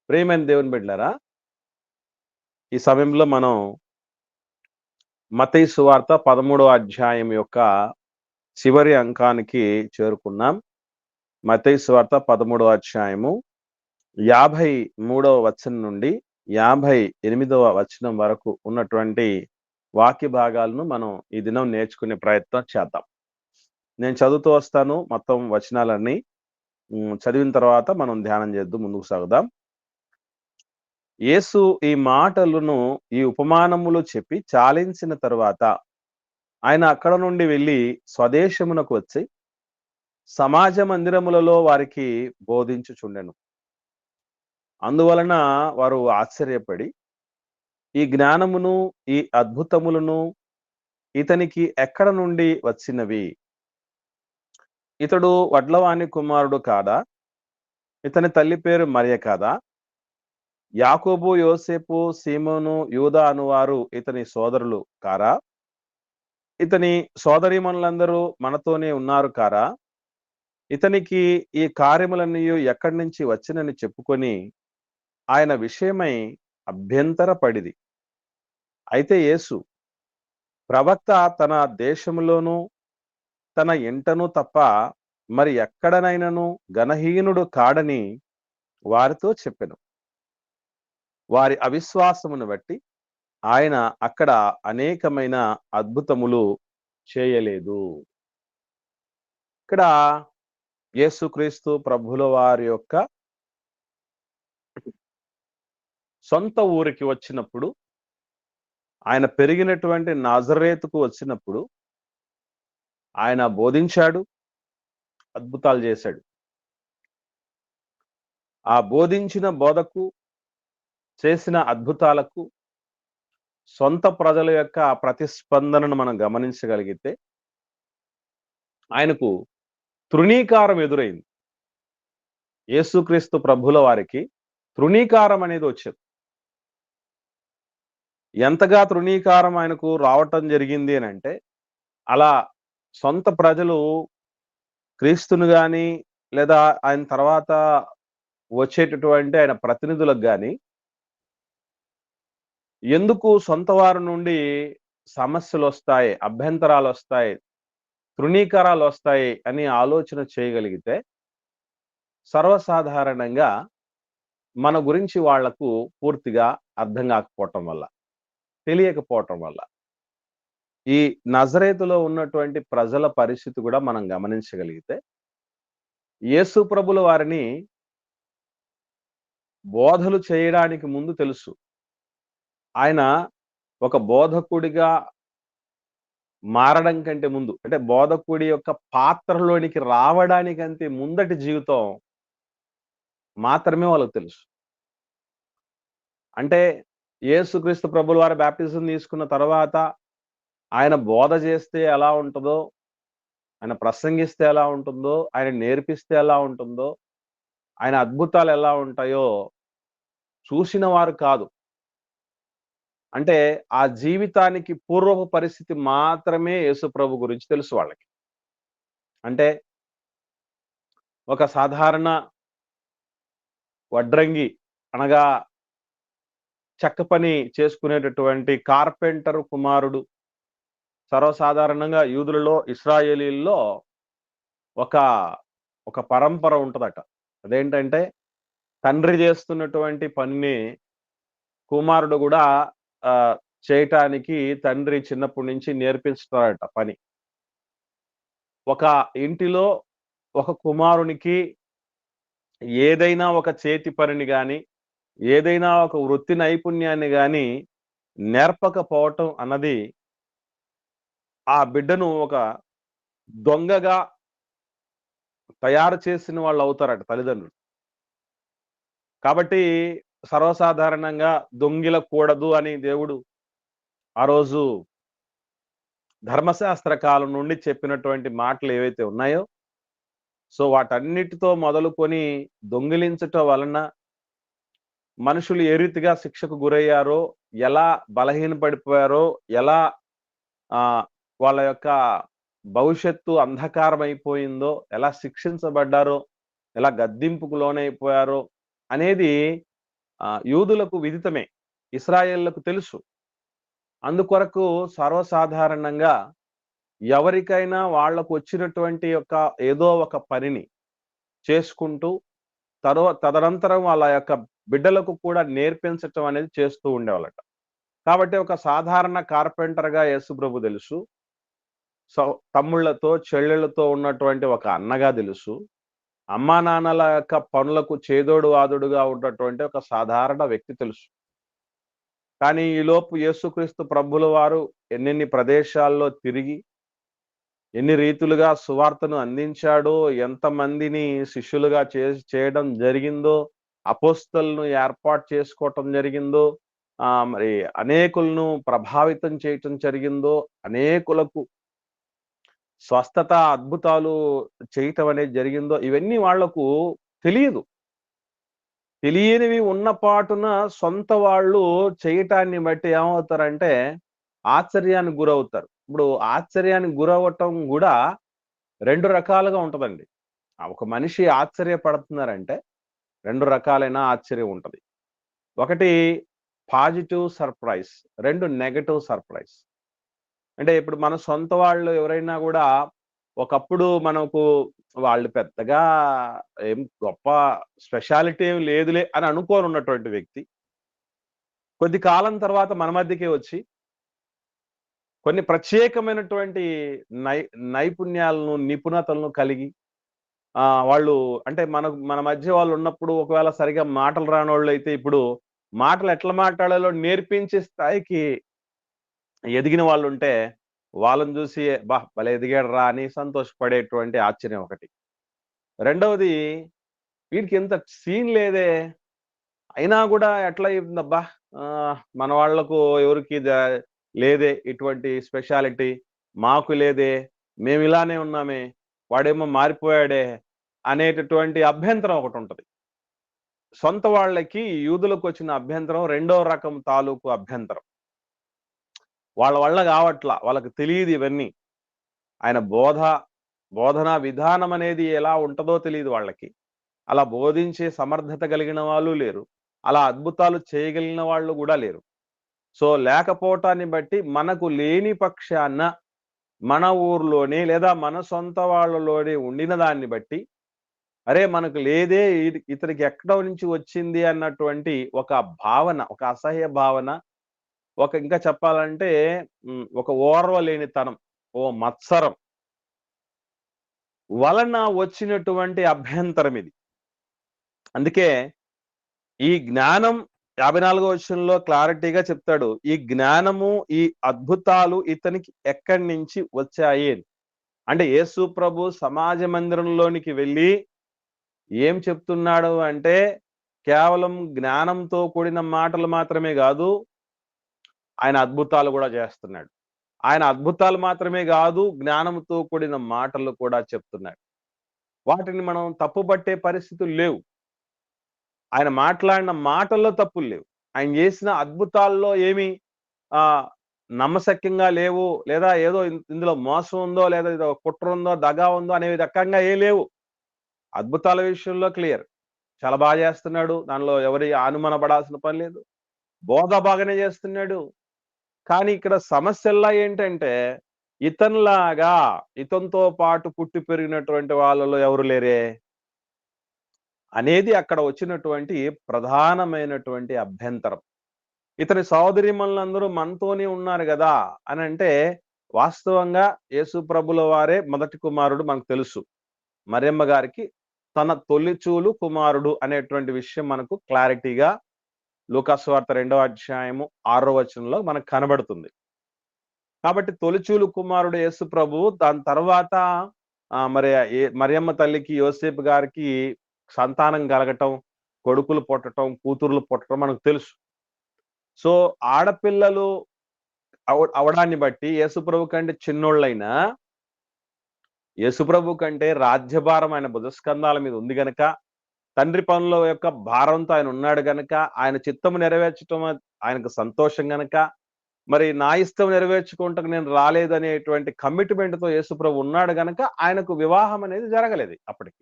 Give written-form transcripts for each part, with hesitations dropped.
ప్రియమైన దేవుని బిడ్డలారా, ఈ సమయంలో మనం మత్తయి సువార్త 13వ అధ్యాయం యొక్క చివరి అంకానికి చేరుకున్నాం. మత్తయి సువార్త 13వ అధ్యాయము 53వ వచనం నుండి 58వ వచనం వరకు ఉన్నటువంటి వాక్య భాగాలను మనం ఈ దినం నేర్చుకునే ప్రయత్నం చేద్దాం. నేను చదువుతూ వస్తాను మొత్తం వచనాలన్నీ. చదివిన తర్వాత మనం ధ్యానం చేద్దాం, ముందుకు సాగుదాం. యేసు ఈ మాటలను, ఈ ఉపమానములు చెప్పి చాలించిన తరువాత ఆయన అక్కడ నుండి వెళ్ళి స్వదేశమునకు వచ్చి సమాజ మందిరములలో వారికి బోధించుచుండెను. అందువలన వారు ఆశ్చర్యపడి, ఈ జ్ఞానమును, ఈ అద్భుతములను ఇతనికి ఎక్కడ నుండి వచ్చినవి? ఇతడు వడ్లవాని కుమారుడు కాదా? ఇతని తల్లి పేరు మరియ కాదా? యాకోబు, యోసేపు, సీమోను, యూదా అనువారు ఇతని సోదరులు కారా? ఇతని సోదరీమణులందరూ మనతోనే ఉన్నారు కారా? ఇతనికి ఈ కార్యములన్నీ ఎక్కడి నుంచి వచ్చినని చెప్పుకొని ఆయన విషయమై అభ్యంతరపడిది. అయితే యేసు, ప్రవక్త తన దేశములోనూ తన ఇంటను తప్ప మరి ఎక్కడనైనను ఘనహీనుడు కాడని వారితో చెప్పెను. వారి అవిశ్వాసమును బట్టి ఆయన అక్కడ అనేకమైన అద్భుతములు చేయలేదు. ఇక్కడ యేసుక్రీస్తు ప్రభుల వారి యొక్క సొంత ఊరికి వచ్చినప్పుడు, ఆయన పెరిగినటువంటి నాజరేతుకు వచ్చినప్పుడు ఆయన బోధించాడు, అద్భుతాలు చేశాడు. ఆ బోధించిన బోధకు, చేసిన అద్భుతాలకు సొంత ప్రజల యొక్క ప్రతిస్పందనను మనం గమనించగలిగితే ఆయనకు తృణీకారం ఎదురైంది. యేసుక్రీస్తు ప్రభుల వారికి తృణీకారం అనేది వచ్చేది. ఎంతగా తృణీకారం ఆయనకు రావటం జరిగింది అని అంటే, అలా సొంత ప్రజలు క్రీస్తును గాని లేదా ఆయన తర్వాత వచ్చేటటువంటి ఆయన ప్రతినిధులకు గాని ఎందుకు సొంత వారి నుండి సమస్యలు వస్తాయి, అభ్యంతరాలు వస్తాయి, తృణీకారాలు వస్తాయి అని ఆలోచన చేయగలిగితే సర్వసాధారణంగా మన గురించి వాళ్లకు పూర్తిగా అర్థం కాకపోవటం వల్ల, తెలియకపోవటం వల్ల ఈ నజరేతులో ఉన్నటువంటి ప్రజల పరిస్థితి కూడా మనం గమనించగలిగితే, యేసు ప్రభుల వారిని బోధలు చేయడానికి ముందు తెలుసు. ఆయన ఒక బోధకుడిగా మారడం కంటే ముందు, అంటే బోధకుడి యొక్క పాత్రలోనికి రావడానికంటే ముందటి జీవితం మాత్రమే వాళ్ళకు తెలుసు. అంటే యేసుక్రీస్తు ప్రభుల వారి బాప్టిజం తీసుకున్న తర్వాత ఆయన బోధ చేస్తే ఎలా ఉంటుందో, ఆయన ప్రసంగిస్తే ఎలా ఉంటుందో, ఆయన నేర్పిస్తే ఎలా ఉంటుందో, ఆయన అద్భుతాలు ఎలా ఉంటాయో చూసిన వారు కాదు. అంటే ఆ జీవితానికి పూర్వపు పరిస్థితి మాత్రమే యేసు ప్రభు గురించి తెలుసు వాళ్ళకి. అంటే ఒక సాధారణ వడ్రంగి, అనగా చెక్క పని చేసుకునేటటువంటి కార్పెంటర్ కుమారుడు. సర్వసాధారణంగా యూదులలో, ఇశ్రాయేలీల్లో ఒక ఒక పరంపర ఉంటదట. అదేంటంటే తండ్రి చేస్తున్నటువంటి పనిని కుమారుడు కూడా చేయటానికి తండ్రి చిన్నప్పటి నుంచి నేర్పిస్తాడట పని. ఒక ఇంటిలో ఒక కుమారునికి ఏదైనా ఒక చేతి పనిని గాని, ఏదైనా ఒక వృత్తి నైపుణ్యాన్ని గాని నేర్పకపోవటం అన్నది ఆ బిడ్డను ఒక దొంగగా తయారు చేసిన వాళ్ళు అవుతారట తల్లిదండ్రులు. కాబట్టి సర్వసాధారణంగా దొంగిలకూడదు అని దేవుడు ఆ రోజు ధర్మశాస్త్ర కాలం నుండి చెప్పినటువంటి మాటలు ఏవైతే ఉన్నాయో, సో వాటన్నిటితో మొదలుకొని దొంగిలించటం వలన మనుషులు ఏ రీతిగా శిక్షకు గురయ్యారో, ఎలా బలహీనపడిపోయారో, ఎలా వాళ్ళ యొక్క భవిష్యత్తు అంధకారం అయిపోయిందో, ఎలా శిక్షించబడ్డారో, ఎలా గద్దింపుకు లోనైపోయారో, అనేది యూదులకు విదితమే, ఇశ్రాయేలులకు తెలుసు. అందుకొరకు సర్వసాధారణంగా ఎవరికైనా వాళ్ళకు వచ్చినటువంటి ఏదో ఒక పనిని చేసుకుంటూ తదనంతరం వాళ్ళ యొక్క బిడ్డలకు కూడా నేర్పించటం అనేది చేస్తూ ఉండేవాళ్ళట. కాబట్టి ఒక సాధారణ కార్పెంటర్‌గా యేసుప్రభు తెలుసు. సో, తమ్ముళ్ళతో, చెల్లెళ్ళతో ఉన్నటువంటి ఒక అన్నగా తెలుసు. అమ్మానాన్నల యొక్క పనులకు చేదోడు వాదోడుగా ఉన్నటువంటి ఒక సాధారణ వ్యక్తి తెలుసు. కానీ ఈలోపు యేసుక్రీస్తు ప్రభుల వారు ఎన్నెన్ని ప్రదేశాల్లో తిరిగి, ఎన్ని రీతులుగా సువార్తను అందించాడో, ఎంతమందిని శిష్యులుగా చేయడం జరిగిందో, అపోస్తలును ఏర్పాటు చేసుకోవటం జరిగిందో, మరి అనేకులను ప్రభావితం చేయటం జరిగిందో, అనేకులకు స్వస్థత, అద్భుతాలు చేయటం అనేది జరిగిందో, ఇవన్నీ వాళ్లకు తెలియదు. తెలియనివి ఉన్న పాటున సొంత వాళ్ళు చేయటాన్ని బట్టి ఏమవుతారంటే ఆశ్చర్యానికి గురవుతారు. ఇప్పుడు ఆశ్చర్యానికి గురవ్వటం కూడా 2 రకాలుగా ఉంటదండి. ఒక మనిషి ఆశ్చర్యపడుతున్నారంటే 2 రకాలైన ఆశ్చర్యం ఉంటది. ఒకటి పాజిటివ్ సర్ప్రైజ్, 2 నెగెటివ్ సర్ప్రైజ్. అంటే ఇప్పుడు మన సొంత వాళ్ళు ఎవరైనా కూడా ఒకప్పుడు మనకు వాళ్ళు పెద్దగా ఏం గొప్ప స్పెషాలిటీ ఏం లేదులే అని అనుకోనున్నటువంటి వ్యక్తి కొద్ది కాలం తర్వాత మన మధ్యకే వచ్చి కొన్ని ప్రత్యేకమైనటువంటి నైపుణ్యాలను, నిపుణతలను కలిగి వాళ్ళు అంటే మన మధ్య వాళ్ళు ఉన్నప్పుడు ఒకవేళ సరిగా మాటలు రానోళ్ళు అయితే ఇప్పుడు మాటలు ఎట్లా మాట్లాడాలో నేర్పించే స్థాయికి ఎదిగిన వాళ్ళుంటే వాళ్ళని చూసి భలే ఎదిగాడు రా అని సంతోషపడేటువంటి ఆశ్చర్యం ఒకటి. రెండవది వీడికి ఇంత సీన్ లేదే, అయినా కూడా ఎట్లా అయిందబ్బా మన వాళ్లకు ఎవరికి లేదే ఇటువంటి స్పెషాలిటీ, మాకు లేదే, మేము ఇలానే ఉన్నామే, వాడేమో మారిపోయాడే అనేటటువంటి అభ్యంతరం ఒకటి ఉంటది. సొంత వాళ్ళకి యూదులకు వచ్చిన అభ్యంతరం రెండో రకం తాలూకు అభ్యంతరం. వాళ్ళ వల్ల కావట్లా, వాళ్ళకి తెలియదు ఇవన్నీ. ఆయన బోధనా విధానం అనేది ఎలా ఉంటదో తెలియదు వాళ్ళకి. అలా బోధించే సమర్థత కలిగిన వాళ్ళు లేరు. అలా అద్భుతాలు చేయగలిగిన వాళ్ళు కూడా లేరు. సో లేకపోవటాన్ని బట్టి మనకు లేని పక్షాన మన ఊర్లోనే లేదా మన సొంత వాళ్ళలోనే ఉండిన దాన్ని బట్టి అరే మనకు లేదే, ఇతనికి ఎక్కడ నుంచి వచ్చింది అన్నటువంటి ఒక భావన, ఒక అసహ్య భావన, ఇంకా చెప్పాలంటే ఒక ఓర్వలేనితనం, ఓ మత్సరం వలన వచ్చినటువంటి అభ్యంతరం ఇది. అందుకే ఈ జ్ఞానం 54వ వచనంలో క్లారిటీగా చెప్తాడు. ఈ జ్ఞానము, ఈ అద్భుతాలు ఇతనికి ఎక్కడి నుంచి వచ్చాయి అని. అంటే యేసు ప్రభు సమాజ మందిరంలోనికి వెళ్ళి ఏం చెప్తున్నాడు అంటే కేవలం జ్ఞానంతో కూడిన మాటలు మాత్రమే కాదు, ఆయన అద్భుతాలు కూడా చేస్తున్నాడు. ఆయన అద్భుతాలు మాత్రమే కాదు, జ్ఞానంతో కూడిన మాటలు కూడా చెప్తున్నాడు. వాటిని మనం తప్పుపట్టే పరిస్థితులు లేవు. ఆయన మాట్లాడిన మాటల్లో తప్పులు లేవు. ఆయన చేసిన అద్భుతాల్లో ఏమి నమ్మశక్యంగా లేవు, లేదా ఏదో ఇందులో మోసం ఉందో, లేదా ఏదో కుట్ర ఉందో, దగా ఉందో అనే రకంగా ఏ లేవు. అద్భుతాల విషయంలో క్లియర్, చాలా బాగా చేస్తున్నాడు. దానిలో ఎవరి అనుమానపడాల్సిన పని లేదు. బోధ బాగానే చేస్తున్నాడు. కానీ ఇక్కడ సమస్యల్లా ఏంటంటే ఇతనిలాగా ఇతనితో పాటు పుట్టి పెరిగినటువంటి వాళ్ళలో ఎవరు లేరే అనేది అక్కడ వచ్చినటువంటి ప్రధానమైనటువంటి అభ్యంతరం. ఇతని సోదరీమణులందరూ మనతోనే ఉన్నారు కదా అని అంటే వాస్తవంగా యేసు ప్రభుల వారే మొదటి కుమారుడు మనకు తెలుసు. మరియమ్మ గారికి తన తొలిచూలు కుమారుడు అనేటువంటి విషయం మనకు క్లారిటీగా లూకాసు వార్త 2వ అధ్యాయము 6వ వచనంలో మనకు కనబడుతుంది. కాబట్టి తొలిచూలు కుమారుడు యేసు ప్రభు, దాని తర్వాత మరి మరియమ్మ తల్లికి యోసేపు గారికి సంతానం కలగటం, కొడుకులు పుట్టటం, కూతుర్లు పుట్టటం మనకు తెలుసు. సో ఆడపిల్లలు అవడాన్ని బట్టి యేసుప్రభు కంటే చిన్నోళ్ళైనా యేసుప్రభు కంటే రాజ్యభారం ఆయన భుజస్కంధాల మీద ఉంది గనక, తండ్రి పనుల యొక్క భారంతో ఆయన ఉన్నాడు గనక, ఆయన చిత్తము నెరవేర్చడం ఆయనకు సంతోషం గనక, మరి నా ఇష్టం నెరవేర్చుకుంటకు నేను రాలేదనేటువంటి కమిట్మెంట్తో యేసుప్రభు ఉన్నాడు గనక ఆయనకు వివాహం అనేది జరగలేదు అప్పటికి.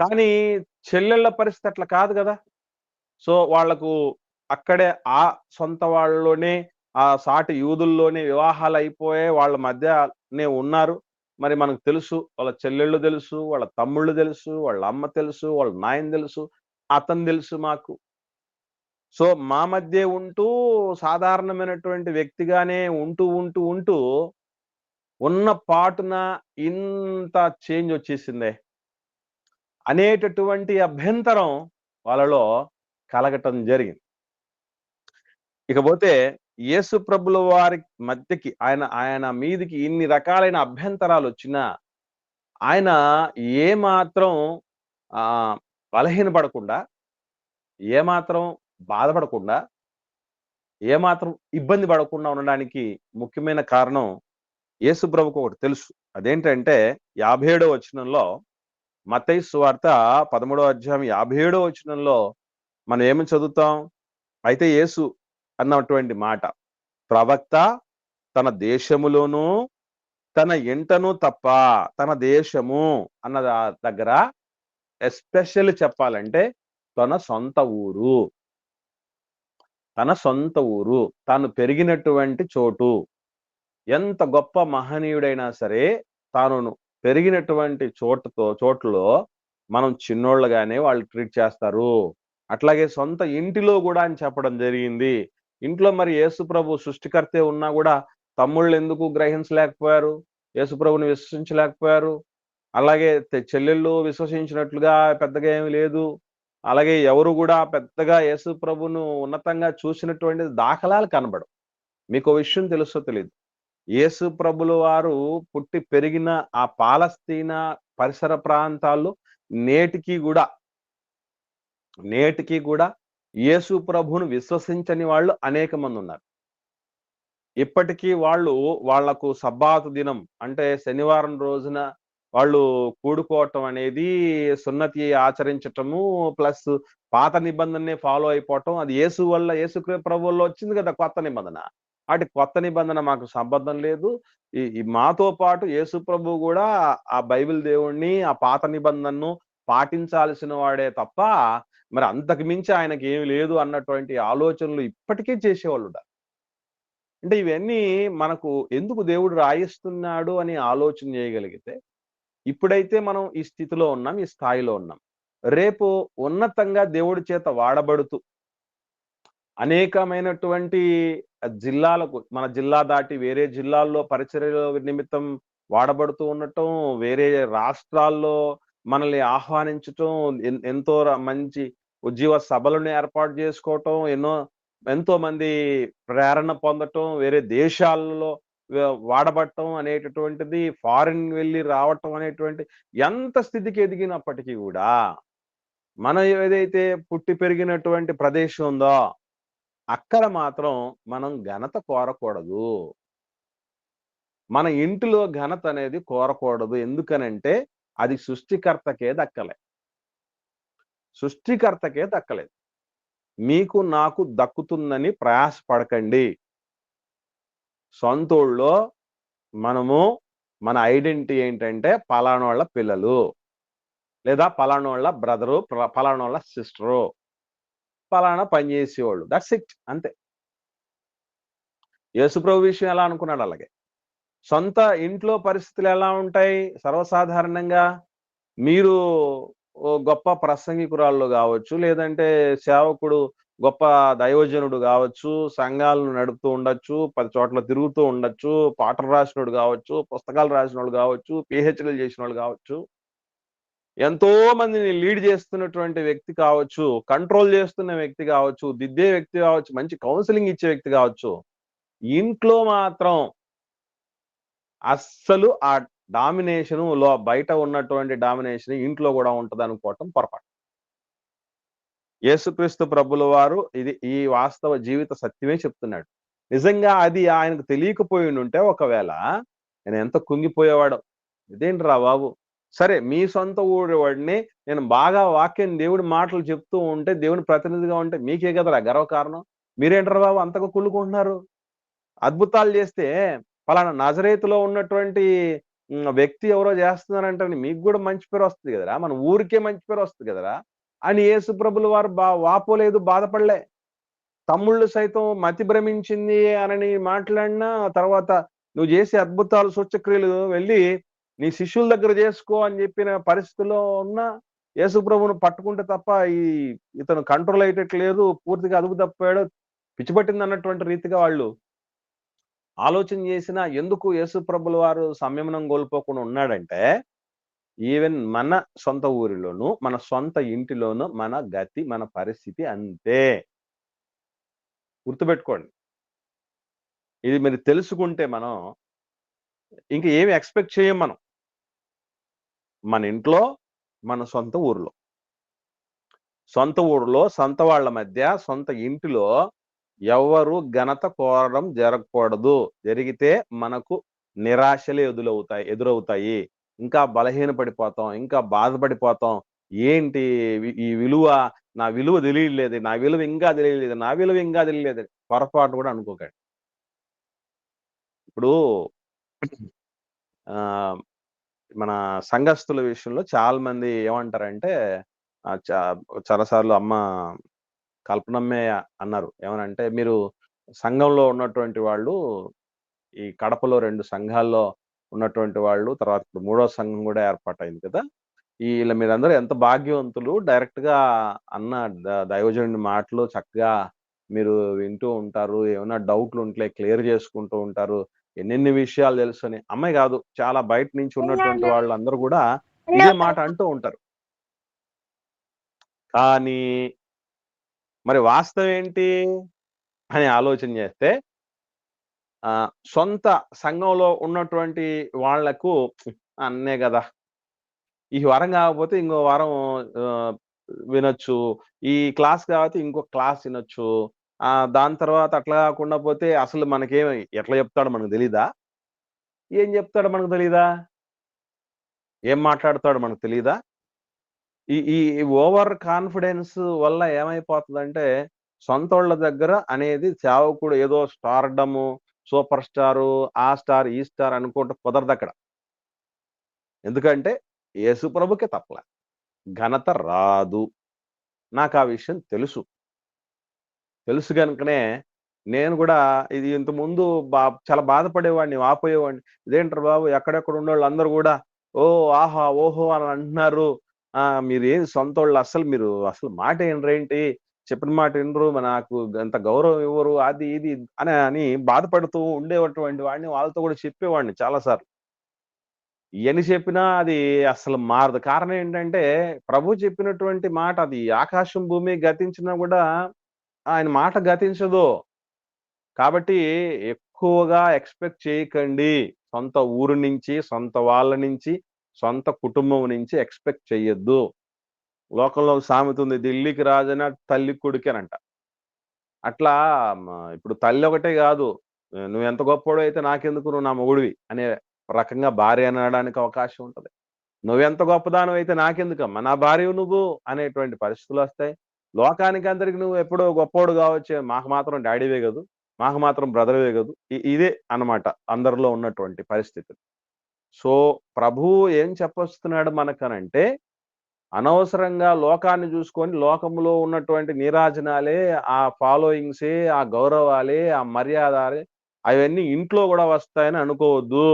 కానీ చెల్లెళ్ళ పరిస్థితి అట్లా కాదు గదా! సో, వాళ్ళకు అక్కడే ఆ సొంత వాళ్ళలోనే సాటి యూదుల్లోనే వివాహాలయిపోయాయి. వాళ్ళ మధ్యనే ఉన్నారు. మరి మనకు తెలుసు. వాళ్ళ చెల్లెళ్ళు తెలుసు, వాళ్ళ తమ్ముళ్ళు తెలుసు, వాళ్ళ అమ్మ తెలుసు, వాళ్ళ నాయన తెలుసు, అతను తెలుసు మాకు. సో, మా మధ్యే ఉంటూ సాధారణమైనటువంటి వ్యక్తిగానే ఉంటూ ఉన్న పాటున ఇంత చేంజొచ్చేసిందే అనేటటువంటి అభ్యంతరం వాళ్ళలో కలగటం జరిగింది. ఇకపోతే యేసు ప్రభుల వారి మధ్యకి ఆయన ఆయన మీదికి ఇన్ని రకాలైన అభ్యంతరాలొచ్చినా, ఆయన ఏమాత్రం బలహీనపడకుండా, ఏమాత్రం బాధపడకుండా, ఏమాత్రం ఇబ్బంది పడకుండా ఉండడానికి ముఖ్యమైన కారణం యేసు ప్రభుకు ఒకటి తెలుసు. అదేంటంటే 57 వచనంలో మత్తయి సువార్త 13 అధ్యాయం 57 వచనంలో మనం ఏమని చదువుతాం? అయితే యేసు అన్నటువంటి మాట, ప్రవక్త తన దేశములోనూ, తన ఇంటను తప్ప, తన దేశము అన్న దగ్గర ఎస్పెషల్లీ చెప్పాలంటే తన సొంత ఊరు. తన సొంత ఊరు. తాను పెరిగినటువంటి చోటు. ఎంత గొప్ప మహనీయుడైనా సరే, తాను పెరిగినటువంటి చోటులో మనం చిన్నోళ్ళుగానే వాళ్ళు ట్రీట్ చేస్తారు. అట్లాగే సొంత ఇంటిలో గూడా అని చెప్పడం జరిగింది. ఇంట్లో మరి యేసుప్రభు సృష్టికర్తే ఉన్నా గూడా తమ్ముళ్ళెందుకు గ్రహించలేకపోయారు? యేసుప్రభుని విశ్వసించలేకపోయారు. అలాగే చెల్లెళ్ళు విశ్వసించినట్లుగా పెద్దగా ఏమి లేదు. అలాగే ఎవరు గూడా పెద్దగా యేసు ప్రభును ఉన్నతంగా చూసినటువంటి దాఖలాలు కనబడవు. మీకో విషయం తెలుసో తెలీదో? యేసు ప్రభుల వారు పుట్టి పెరిగిన ఆ పాలస్తీనా పరిసర ప్రాంతాల్లో నేటికి గూడా, నేటికి గూడా యేసు ప్రభువును విశ్వసించని వాళ్ళు అనేక మందున్నారు. ఇప్పటికీ వాళ్ళకు సబ్బాతు దినం అంటే శనివారం రోజున వాళ్ళు కూడుకోవటం అనేది సున్నతి ఆచరించటము ప్లస్ పాత నిబంధననే ఫాలో అయిపోవటం అది యేసు ప్రభువుల్లో వచ్చింది కదా కొత్త నిబంధన. అటు కొత్త నిబంధన మాకు సంబంధం లేదు. ఈ మాతో పాటు యేసు ప్రభువు గూడా ఆ బైబిల్ దేవుడిని, ఆ పాత నిబంధనను పాటించాల్సిన వాడే తప్ప మరి అంతకు మించి ఆయనకేమి లేదు అన్నటువంటి ఆలోచనలు ఇప్పటికీ చేసేవాళ్ళున్నారు. అంటే ఇవన్నీ మనకు ఎందుకు దేవుడు రాయిస్తున్నాడు అని ఆలోచన చేయగలిగితే, ఇప్పుడైతే మనం ఈ స్థితిలో ఉన్నాం, ఈ స్థాయిలో ఉన్నాం. రేపు ఉన్నతంగా దేవుడి చేత వాడబడుతూ అనేకమైనటువంటి జిల్లాలకు మన జిల్లా దాటి వేరే జిల్లాల్లో పరిచర్య నిమిత్తం వాడబడుతూ ఉండటం, వేరే రాష్ట్రాల్లో మనల్ని ఆహ్వానించటం, ఎంతో మంచి ఉజ్జీవ సభలను ఏర్పాటు చేసుకోవటం, ఎంతో మంది ప్రేరణ పొందటం, వేరే దేశాలలో వాడబడటం అనేటటువంటిది, ఫారిన్ వెళ్లి రావటం అనేటువంటి ఎంత స్థితికి ఎదిగినప్పటికీ గూడా, మనం ఏదైతే పుట్టి పెరిగినటువంటి ప్రదేశం ఉందో, అక్కడ మాత్రం మనం ఘనత కోరకూడదు. మన ఇంటిలో ఘనత అనేది కోరకూడదు. ఎందుకనంటే, అది సృష్టికర్తకే దక్కలే. సృష్టికర్తకే దక్కలేదు. మీకు నాకు దక్కుతుందని ప్రయాసపడకండి. సొంతూళ్ళో మనము మన ఐడెంటిటీ ఏంటంటే పలానోళ్ళ పిల్లలు. లేదా పలానోళ్ళ బ్రదరు, పలానోళ్ళ సిస్టరు, పలానా పని చేసేవాళ్ళు. దట్స్ ఇట్ అంతే. యేసుప్రభు విషయం ఎలా అనుకున్నాడు అలాగే. సొంత ఇంట్లో పరిస్థితులు ఎలా ఉంటాయి? సర్వసాధారణంగా మీరు గొప్ప ప్రసంగికురాళ్ళు గావచ్చు, లేదంటే సేవకుడు గొప్ప దైవజనుడు గావచ్చు, సంఘాలను నడుపుతూ ఉండొచ్చు, 10 చోట్ల తిరుగుతూ ఉండొచ్చు, పాటలు రాసినోడు గావచ్చు, పుస్తకాలు రాసినోళ్ళు గావచ్చు, పీహెచ్‌డీలు చేసినోళ్ళు గావచ్చు. ఎంతో మందిని లీడ్ చేస్తున్నటువంటి వ్యక్తి కావచ్చు, కంట్రోల్ చేస్తున్న వ్యక్తి గావచ్చు, దిద్దే వ్యక్తి గావచ్చు, మంచి కౌన్సెలింగ్ ఇచ్చే వ్యక్తి గావచ్చు. ఇంట్లో మాత్రం అస్సలు ఆ బయట ఉన్నటువంటి డామినేషన్ ఇంట్లో గూడా ఉంటదనుకోవటం పొరపాటు. యేసుక్రీస్తు ప్రభుల వారు ఈ వాస్తవ జీవిత సత్యమే చెప్తున్నాడు. నిజంగా అది ఆయనకు తెలియకపోయుండుంటే ఒకవేళ ఆయన ఎంత కుంగిపోయేవాడో. ఇదేంట్రా బాబు! సరే మీ సొంత ఊరి వాడిని నేను బాగా వాక్యం దేవుడి మాటలు చెప్తూ ఉంటే, దేవుని ప్రతినిధిగా ఉంటే మీకే కదరా గర్వకారణం. మీరేంట్రా బాబు అంతగా కుళ్ళుకుంటున్నారు? అద్భుతాలు చేస్తే పలానా నజరేతులో ఉన్నటువంటి వ్యక్తి ఎవరో చేస్తున్నారంటే మీకు గూడా మంచి పేరొస్తది గదరా! మన ఊరికే మంచి పేరొస్తది గదరా! అని యేసు ప్రభుల వారు వాపోలేదు, బాధపడలే. తమ్ముళ్ళు సైతం మతి భ్రమించింది అనని మాట్లాడినా, తర్వాత నువ్వు చేసే అద్భుతాలు సూచక్రియలు వెళ్ళి నీ శిష్యుల దగ్గర చేసుకో అని చెప్పిన పరిస్థితిలో ఉన్న యేసు ప్రభువును పట్టుకుంటే తప్ప ఇతను కంట్రోల్ అయ్యేటట్లేదు, పూర్తిగా అదుపు తప్పాడు, పిచ్చిపట్టింది అన్నటువంటి రీతిగా వాళ్ళు ఆలోచన చేసిన ఎందుకు యేసు ప్రభుల వారు సంయమనం కోల్పోకుండా ఉన్నాడంటే, ఈవెన్ మన సొంత ఊరిలోను, మన సొంత ఇంటిలోను మన గతి, మన పరిస్థితి అంతే. గుర్తుపెట్టుకోండి. ఇది మీరు తెలుసుకుంటే మనం ఇంక ఏమి ఎక్స్పెక్ట్ చేయం మనం. మన ఇంట్లో, మన సొంత ఊర్లో. సొంత ఊర్లో, సొంత వాళ్ళ మధ్య, సొంత ఇంటిలో ఎవరు ఘనత కోరడం జరగకూడదు. జరిగితే మనకు నిరాశలే ఎదురవుతాయి. ఇంకా బలహీనపడిపోతాం, ఇంకా బాధపడిపోతాం. ఏంటి ఈ విలువ, నా విలువ తెలియలేదు, నా విలువ ఇంకా తెలియలేదు, నా విలువ ఇంకా తెలియలేదు. పొరపాటు కూడా అనుకోకండి. ఇప్పుడు మన సంఘస్థుల విషయంలో చాలా మంది ఏమంటారంటే, చాలాసార్లు అమ్మ కల్పనమ్మే అన్నారు. ఏమనంటే, మీరు సంఘంలో ఉన్నటువంటి వాళ్ళు, ఈ కడపలో 2 సంఘాల్లో ఉన్నటువంటి వాళ్ళు, తర్వాత ఇప్పుడు 3వ సంఘం కూడా ఏర్పాటైంది కదా! ఈళ్ళ మీరందరూ ఎంత భాగ్యవంతులు. డైరెక్ట్‌గా అన్న దైవజనుడి మాటలు చక్కగా మీరు వింటూ ఉంటారు. ఏమన్నా డౌట్లుంటే క్లియర్ చేసుకుంటూ ఉంటారు. ఎన్నెన్ని విషయాలు తెలుసని. అమ్మాయి కాదు, చాలా బయట నుంచి ఉన్నటువంటి వాళ్ళందరూ కూడా ఇదే మాట అంటూ ఉంటారు. కానీ మరి వాస్తవం ఏంటి అని ఆలోచన చేస్తే, సొంత సంఘంలో ఉన్నటువంటి వాళ్లకు అన్నే కదా, ఈ వారం కాకపోతే ఇంకో వారం వినొచ్చు, ఈ క్లాస్ కాకపోతే ఇంకో క్లాస్ వినొచ్చు. దాని తర్వాత అట్లా కాకుండా పోతే అసలు మనకేమి ఎట్లా చెప్తాడో మనకు తెలీదా? ఏం చెప్తాడో మనకు తెలీదా? ఏం మాట్లాడతాడో మనకు తెలీదా? ఈ ఈ ఓవర్ కాన్ఫిడెన్స్ వల్ల ఏమైపోతుందంటే, సొంతోళ్ళ దగ్గర అనేది సేవకుడు ఏదో స్టార్డము, సూపర్ స్టారు, ఆ స్టార్, ఈ స్టార్ అనుకుంటే కుదరదక్కడ. ఎందుకంటే యేసు ప్రభుకే తప్పల ఘనత రాదు. నాకు ఆ విషయం తెలుసు. తెలుసు గనుకనే నేను కూడా ఇది ఇంతకుముందు చాలా బాధపడేవాడిని, వాపోయేవాడిని. ఇదేంట్రా బాబు, ఎక్కడెక్కడ ఉన్నోళ్ళందరూ కూడా ఓ ఆహా, ఓహో అని అంటున్నారు. మీరేం సొంతోళ్ళు, మీరు అసలు మాట వినరేంటి? చెప్పిన మాట వినరు, నాకు అంత గౌరవం ఇవ్వరు, అది ఇది అని బాధపడుతూ ఉండేటువంటి వాడిని. వాళ్ళతో కూడా చెప్పేవాడిని చాలా సార్లు. ఎన్ని చెప్పినా అది అసలు మారదు. కారణం ఏంటంటే, ప్రభు చెప్పినటువంటి మాట, అది ఆకాశం భూమి గతించినా కూడా ఆయన మాట గతించదు. కాబట్టి ఎక్కువగా ఎక్స్‌పెక్ట్ చేయకండి. సొంత ఊరు నుంచి, సొంత వాళ్ళ నుంచి, సొంత కుటుంబం నుంచి ఎక్స్‌పెక్ట్ చెయ్యొద్దు. లోకంలో ఒక సామెత ఉంది, ఢిల్లీకి రాజైన తల్లి కొడుకేనంట. అట్లా ఇప్పుడు తల్లి ఒకటే కాదు, నువ్వెంత గొప్పోడివి అయితే నాకెందుకు, నువ్వు నా మొగుడివి అనే రకంగా భార్య అనడానికి అవకాశం ఉంటది. నువ్వెంత గొప్పదానివైతే నాకెందుకమ్మా, నా భార్యవు నువ్వు అనేటువంటి పరిస్థితులొస్తాయి. లోకానికి అందరికి నువ్వు ఎప్పుడో గొప్పోడు కావచ్చు, మాకు మాత్రం డాడీవే గదు, మాకు మాత్రం బ్రదర్‌వే గదు. ఇదే అన్నమాట అందరిలో ఉన్నటువంటి పరిస్థితి. సో, ప్రభువు ఏం చెప్పొస్తున్నాడు మనకనంటే, అనవసరంగా లోకాన్ని చూసుకొని, లోకంలో ఉన్నటువంటి నీరాజనాలే, ఆ ఫాలోయింగ్సే, ఆ గౌరవాలే, ఆ మర్యాదలే అవన్నీ ఇంట్లో కూడా వస్తాయని అనుకోవద్దు.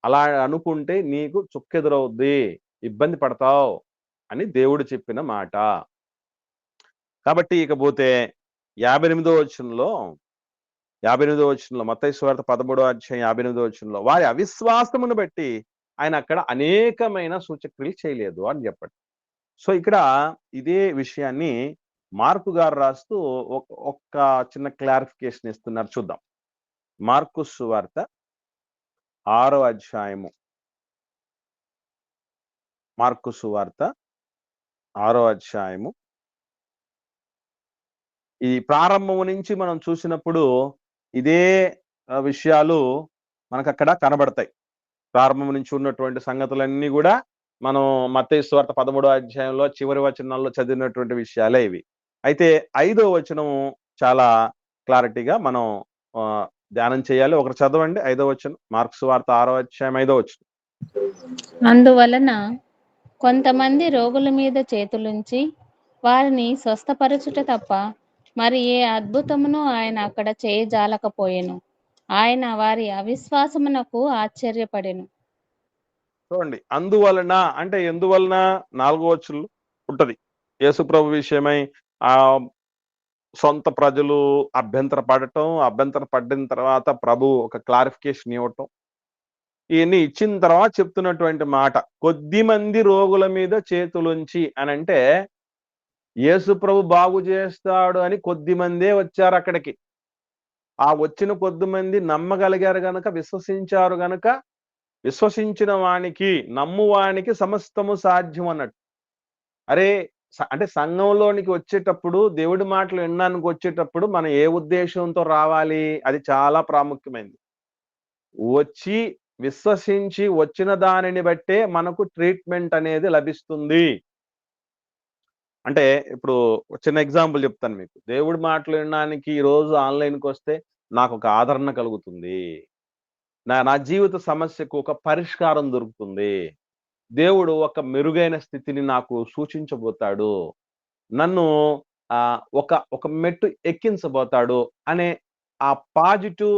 అలా అనుకుంటే నీకు చుక్కెదురవుద్ది, ఇబ్బంది పడతావు అని దేవుడు చెప్పిన మాట. కాబట్టి ఇకపోతే 58వ వచనంలో మత్తయి సువార్త 13వ అధ్యాయం 58వ వచనంలో, వారి అవిశ్వాసమును బట్టి ఆయన అక్కడ అనేకమైన సూచక్రియలు చేయలేదు అని చెప్పాడు. సో ఇక్కడ ఇదే విషయాన్ని మార్కు గారు రాస్తూ ఒక్క చిన్న క్లారిఫికేషన్ ఇస్తున్నారు, చూద్దాం. మార్కు సువార్త 6వ అధ్యాయము, మార్కు సువార్త 6వ అధ్యాయము. ఈ ప్రారంభం నుంచి మనం చూసినప్పుడు ఇదే విషయాలు మనకక్కడ కనబడతాయి. ప్రారంభం నుంచి ఉన్నటువంటి సంగతులన్నీ కూడా మనం మత్తయి సువార్త 13వ అధ్యాయంలో చివరి వచనాల్లో చదివినటువంటి విషయాలే ఇవి. అయితే 5వ వచనం చాలా క్లారిటీగా మనం ధ్యానం చేయాలి. ఒకరు చదవండి 5వ వచనం, మార్కు సువార్త 6వ అధ్యాయం 5వ వచనం. అందువలన కొంతమంది రోగుల మీద చేతులుంచి వారిని స్వస్థపరచుట తప్ప మరి ఏ అద్భుతమును ఆయన అక్కడ చేయజాలకపోయెను. ఆయన వారి అవిశ్వాసమునకు ఆశ్చర్యపడెను. చూడండి, అందువలన అంటే ఎందువలన 4వ వచనంలో ఉంటది. యేసు ప్రభు విషయమై ఆ సొంత ప్రజలు అభ్యంతర పడిన తర్వాత ప్రభు ఒక క్లారిఫికేషన్ ఇవ్వటం, ఇవన్నీ ఇచ్చిన తర్వాత చెప్తున్నటువంటి మాట, కొద్ది మంది రోగుల మీద చేతులుంచి అని అంటే యేసు ప్రభు బాగు చేస్తాడు అని కొద్ది మందే వచ్చారు అక్కడికి. ఆ వచ్చిన కొద్ది మంది నమ్మగలిగారు గనక, విశ్వసించారు గనక, విశ్వసించిన వానికి, నమ్మువానికి సమస్తము సాధ్యం అన్నట్టు. అరే అంటే సంఘంలోనికి వచ్చేటప్పుడు, దేవుడి మాటలు వినడానికి వచ్చేటప్పుడు మనం ఏ ఉద్దేశంతో రావాలి? అది చాలా ప్రాముఖ్యమైనది. వచ్చి విశ్వసించి వచ్చిన దానిని బట్టే మనకు ట్రీట్మెంట్ అనేది లభిస్తుంది. అంటే ఇప్పుడు చిన్న ఎగ్జాంపుల్ చెప్తాను మీకు. దేవుడి మాటలు వినడానికి ఈరోజు ఆన్‌లైన్‌కి వస్తే నాకొక ఆదరణ కలుగుతుంది. నా జీవిత సమస్యకు ఒక పరిష్కారం దొరుకుతుంది. దేవుడు ఒక మెరుగైన స్థితిని నాకు సూచించబోతాడు. నన్ను ఒక ఒక మెట్టు ఎక్కించబోతాడు అనే ఆ పాజిటివ్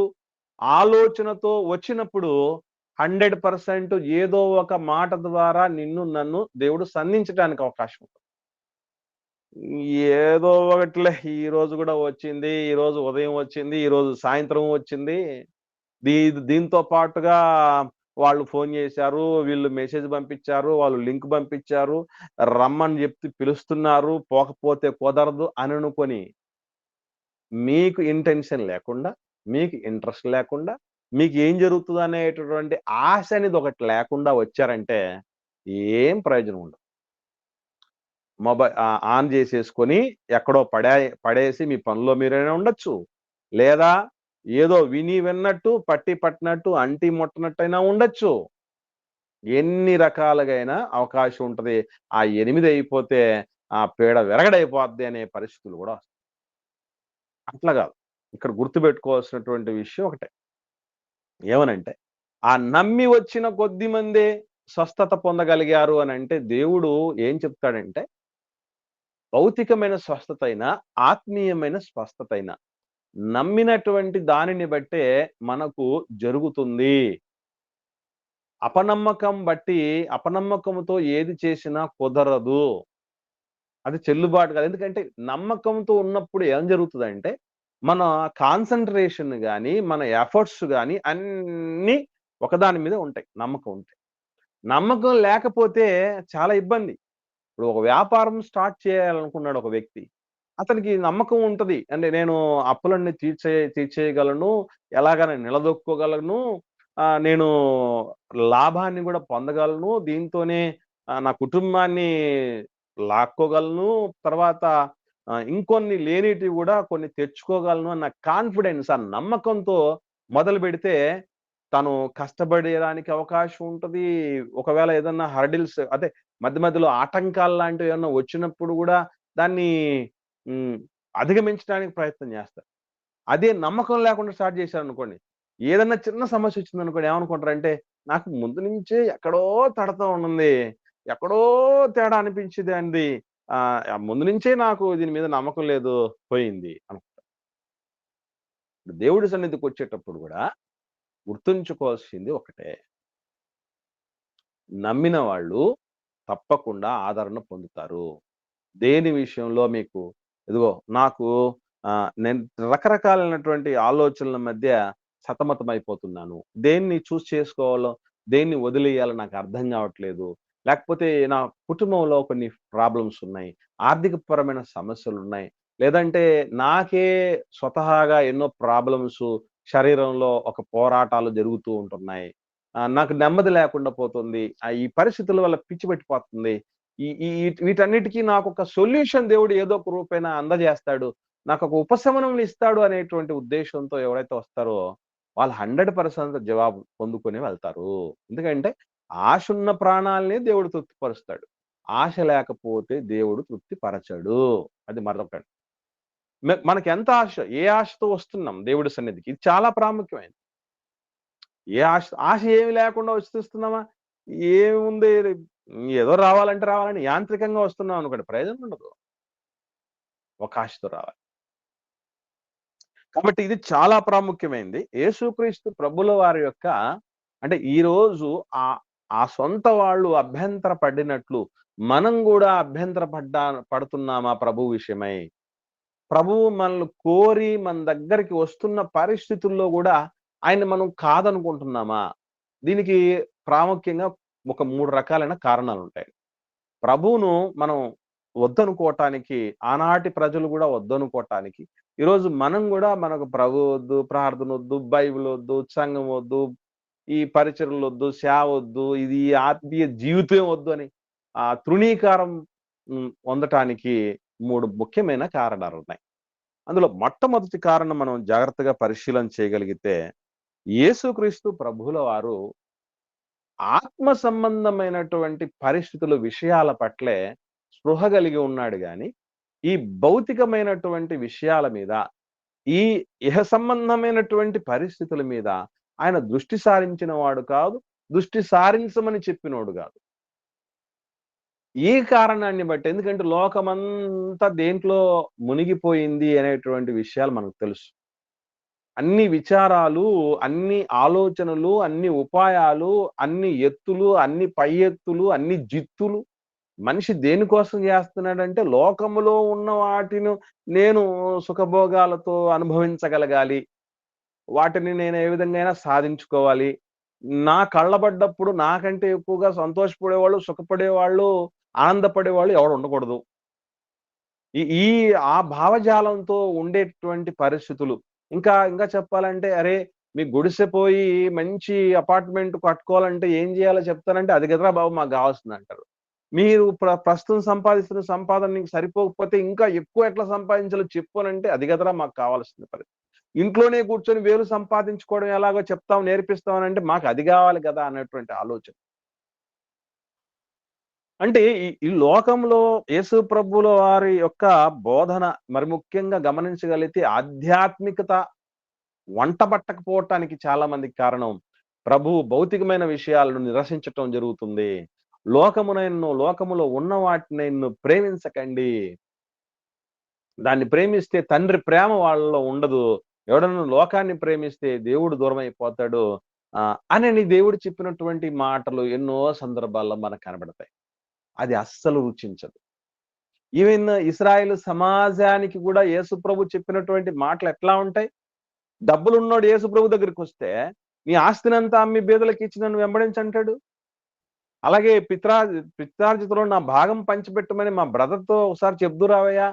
ఆలోచనతో వచ్చినప్పుడు 100% ఏదో ఒక మాట ద్వారా నన్ను దేవుడు సంధించడానికి అవకాశం ఉంటుంది. ఏదో ఒకటిలే, ఈరోజు కూడా వచ్చింది, ఈరోజు ఉదయం వచ్చింది, ఈరోజు సాయంత్రం వచ్చింది. దీంతో పాటుగా వాళ్ళు ఫోన్ చేశారు, వీళ్ళు మెసేజ్ పంపించారు, వాళ్ళు లింక్ పంపించారు, రమ్మని చెప్తే పిలుస్తున్నారు, పోకపోతే కుదరదు అని అనుకొని మీకు ఇంటెన్షన్ లేకుండా, మీకు ఇంట్రెస్ట్ లేకుండా, మీకు ఏం జరుగుతుంది అనేటటువంటి ఆశ అనేది ఒకటి లేకుండా వచ్చారంటే ఏం ప్రయోజనం ఉండదు. ఆన్ చేసేసుకొని ఎక్కడో పడేసి మీ పనిలో మీరైనా ఉండొచ్చు, లేదా ఏదో విన్నట్టు పట్టినట్టు అంటి ముట్టనట్టయినా ఉండొచ్చు. ఎన్ని రకాలుగైనా అవకాశం ఉంటది. ఆ 8 అయిపోతే ఆ పీడ విరగడైపోద్ది అనే పరిస్థితులు కూడా వస్తాయి. అట్లా కాదు. ఇక్కడ గుర్తుపెట్టుకోవాల్సినటువంటి విషయం ఒకటే. ఏమనంటే ఆ నమ్మి వచ్చిన కొద్ది మందే స్వస్థత పొందగలిగారు అని అంటే దేవుడు ఏం చెప్తాడంటే, భౌతికమైన స్వస్థత అయినా, ఆత్మీయమైన స్వస్థత అయినా నమ్మినటువంటి దానిని బట్టే మనకు జరుగుతుంది. అపనమ్మకంతో ఏది చేసినా కుదరదు. అది చెల్లుబాటు కాదు. ఎందుకంటే నమ్మకంతో ఉన్నప్పుడు ఏం జరుగుతదంటే, మన కాన్సంట్రేషన్ గాని, మన ఎఫర్ట్స్ గాని అన్నీ ఒకదాని మీద ఉంటాయి. నమ్మకం ఉంటే. నమ్మకం లేకపోతే చాలా ఇబ్బంది. ఇప్పుడు ఒక వ్యాపారం స్టార్ట్ చేయాలనుకున్నాడు ఒక వ్యక్తి. అతనికి నమ్మకం ఉంటది. అంటే నేను అప్పులన్నీ తీర్చేయగలను. ఎలాగైనా నిలదొక్కుకోగలను. నేను లాభాన్ని గూడా పొందగలను. దీంతోనే నా కుటుంబాన్ని లాక్కోగలను. తర్వాత ఇంకొన్ని లేనిటివి గూడా కొన్ని తెచ్చుకోగలను అన్న కాన్ఫిడెన్స్, ఆ నమ్మకంతో మొదలుపెడితే తను కష్టపడేయడానికి అవకాశం ఉంటది. ఒకవేళ ఏదన్నా హర్డిల్స్ అదే మధ్యలో ఆటంకాల్లాంటివి ఏమన్నా వచ్చినప్పుడు గూడా దాన్ని హ్మ్. అధిగమించడానికి ప్రయత్నం చేస్తారు. అదే నమ్మకం లేకుండా స్టార్ట్ చేశారనుకోండి, ఏదన్నా చిన్న సమస్యొచ్చిందనుకోండి ఏమనుకుంటారంటే, నాకు ముందు నుంచే ఎక్కడో తడతా ఉంది. ఎక్కడో తేడా అనిపించేదండి. ముందు నుంచే నాకు దీని మీద నమ్మకం లేదు, పోయింది అనుకుంటారు. దేవుడి సన్నిధికొచ్చేటప్పుడు గూడా గుర్తుంచుకోవాల్సింది ఒకటే. నమ్మిన వాళ్ళు తప్పకుండా ఆదరణ పొందుతారు. దేని విషయంలో మీకు ఇదిగో నాకు నేను రకరకాలైనటువంటి ఆలోచనల మధ్య సతమతమైపోతున్నాను. దేన్ని చేసుకోవాలో, దేన్ని వదిలేయాలో నాకు అర్థం కావట్లేదు. లేకపోతే నా కుటుంబంలో కొన్ని ప్రాబ్లమ్స్ ఉన్నాయి. ఆర్థికపరమైన సమస్యలున్నాయి. లేదంటే నాకే స్వతహాగా ఎన్నో ప్రాబ్లమ్స్, శరీరంలో ఒక పోరాటాలు జరుగుతూ ఉంటున్నాయి. నాకు నెమ్మది లేకుండా పోతుంది. ఈ పరిస్థితుల వల్ల పిచ్చి పట్టిపోతుంది. ఈ ఈ వీటన్నిటికి నాకొక సొల్యూషన్ దేవుడు ఏదో ఒక రూపేణ అందజేస్తాడు. నాకొక ఉపశమనం ఇస్తాడు అనేటువంటి ఉద్దేశంతో ఎవరైతే వస్తారో, వాళ్ళు 100% జవాబు పొందుకొని వెళ్తారు. ఎందుకంటే ఆశున్న ప్రాణాల్ని దేవుడు తృప్తిపరుస్తాడు. ఆశ లేకపోతే దేవుడు తృప్తిపరచడు. అది మరొకటి. మనకెంత ఆశ, ఏ ఆశతో వస్తున్నాం దేవుడి సన్నిధికి, ఇది చాలా ప్రాముఖ్యమైనది. ఆశ ఏమి లేకుండా వచ్చేస్తున్నామా? ఏముంది, ఏదో రావాలంటే రావాలని యాంత్రికంగా వస్తున్నాం అనుకోండి, ప్రయోజనం ఉండదు. ఒక ఆశతో రావాలి. కాబట్టి ఇది చాలా ప్రాముఖ్యమైనది. యేసుక్రీస్తు ప్రభుల వారి యొక్క అంటే ఈరోజు ఆ సొంత వాళ్ళు అభ్యంతర పడినట్లు మనం గూడా పడుతున్నామా ప్రభువు విషయమై? ప్రభువు మనల్ని కోరి మన దగ్గరికి వస్తున్న పరిస్థితుల్లో గూడా ఆయన్ని మనం కాదనుకుంటున్నామా? దీనికి ప్రాముఖ్యంగా ఒక 3 రకాలైన కారణాలుంటాయి. ప్రభువును మనం వద్దనుకోవటానికి, ఆనాటి ప్రజలు గూడా వద్దనుకోవటానికి, ఈరోజు మనం గూడా మనకు ప్రభు వద్దు, ప్రార్థనొద్దు, బైబిలొద్దు, సంఘం వద్దు, ఈ పరిచర్యలొద్దు, సేవొద్దు, ఇది ఆత్మీయ జీవితం వద్దు అని తృణీకారం పొందటానికి 3 ముఖ్యమైన కారణాలున్నాయి. అందులో మొట్టమొదటి కారణం మనం జాగ్రత్తగా పరిశీలన చేయగలిగితే, యేసుక్రీస్తు ప్రభువుల వారు ఆత్మ సంబంధమైనటువంటి పరిస్థితుల విషయాల పట్లే స్పృహ కలిగి ఉన్నాడు గాని, ఈ భౌతికమైనటువంటి విషయాల మీద, ఈ ఇహ సంబంధమైనటువంటి పరిస్థితుల మీద ఆయన దృష్టి సారించిన వాడు కాదు. దృష్టి సారించమని చెప్పినోడు గాదు. ఈ కారణాన్ని బట్టి ఎందుకంటే లోకమంతా దేంట్లో మునిగిపోయింది అనేటువంటి విషయాలు మనకు తెలుసు. అన్ని విచారాలు, అన్ని ఆలోచనలు, అన్ని ఉపాయాలు, అన్ని ఎత్తులు, అన్ని పై ఎత్తులు, అన్ని జిత్తులు మనిషి దేనికోసం చేస్తున్నాడంటే లోకములో ఉన్న వాటిని నేను సుఖభోగాలతో అనుభవించగలగాలి. వాటిని నేను ఏ విధంగా అయినా సాధించుకోవాలి. నా కళ్ళబడ్డప్పుడు నాకంటే ఎక్కువగా సంతోషపడేవాళ్ళు, సుఖపడేవాళ్ళు, ఆనందపడేవాళ్ళు ఎవరు ఉండకూడదు. ఈ ఈ ఆ భావజాలంతో ఉండేటువంటి పరిస్థితులు. ఇంకా చెప్పాలంటే, అరే! మీ గుడిసె పోయి మంచి అపార్ట్‌మెంట్ కట్టుకోవాలంటే ఏం జేయాలో చెప్తానంటే, అది కదరా బాబు మాకు గావాల్సిందంటారు. మీరు ప్రస్తుతం సంపాదిస్తున్న సంపాదన నీకు సరిపోకపోతే ఇంకా ఎక్కువ ఎట్లా సంపాదించాలో చెప్పు అనంటే, అది కదరా మాకు కావాల్సిన పరిస్థితి. ఇంట్లోనే కూర్చొని వేలు సంపాదించుకోవడం ఎలాగో చెప్తాం, నేర్పిస్తాం అనంటే, మాకు అది గావాలి కదా! అన్నటువంటి ఆలోచన. అంటే ఈ లోకంలో యేసు ప్రభువుల వారి యొక్క బోధన మరి ముఖ్యంగా గమనించగలిగితే ఆధ్యాత్మికత వంటబట్టకపోవటానికి చాలా మందికి కారణం ప్రభువు భౌతికమైన విషయాలను నిరసించటం జరుగుతుంది. లోకములో ఉన్న వాటిని ప్రేమించకండి. దాన్ని ప్రేమిస్తే తండ్రి ప్రేమ వాళ్ళలో ఉండదు. ఎవడన్నా లోకాన్ని ప్రేమిస్తే దేవుడు దూరమైపోతాడు. అని దేవుడు చెప్పినటువంటి మాటలు ఎన్నో సందర్భాల్లో మనకు కనబడతాయి. అది అస్సలు రుచించదు. ఈవెన్ ఇశ్రాయేలు సమాజానికి కూడా యేసుప్రభు చెప్పినటువంటి మాటలు ఎట్లా ఉంటాయి? డబ్బులున్నోడు యేసుప్రభు దగ్గరికొస్తే, నీ ఆస్తినంతా అమ్మి బీదలకు ఇచ్చి నన్ను వెంబడించంటాడు. అలాగే పిత్రార్జితలో నా భాగం పంచిపెట్టమని మా బ్రదర్‌తో ఒకసారి చెప్దురావయ్యా.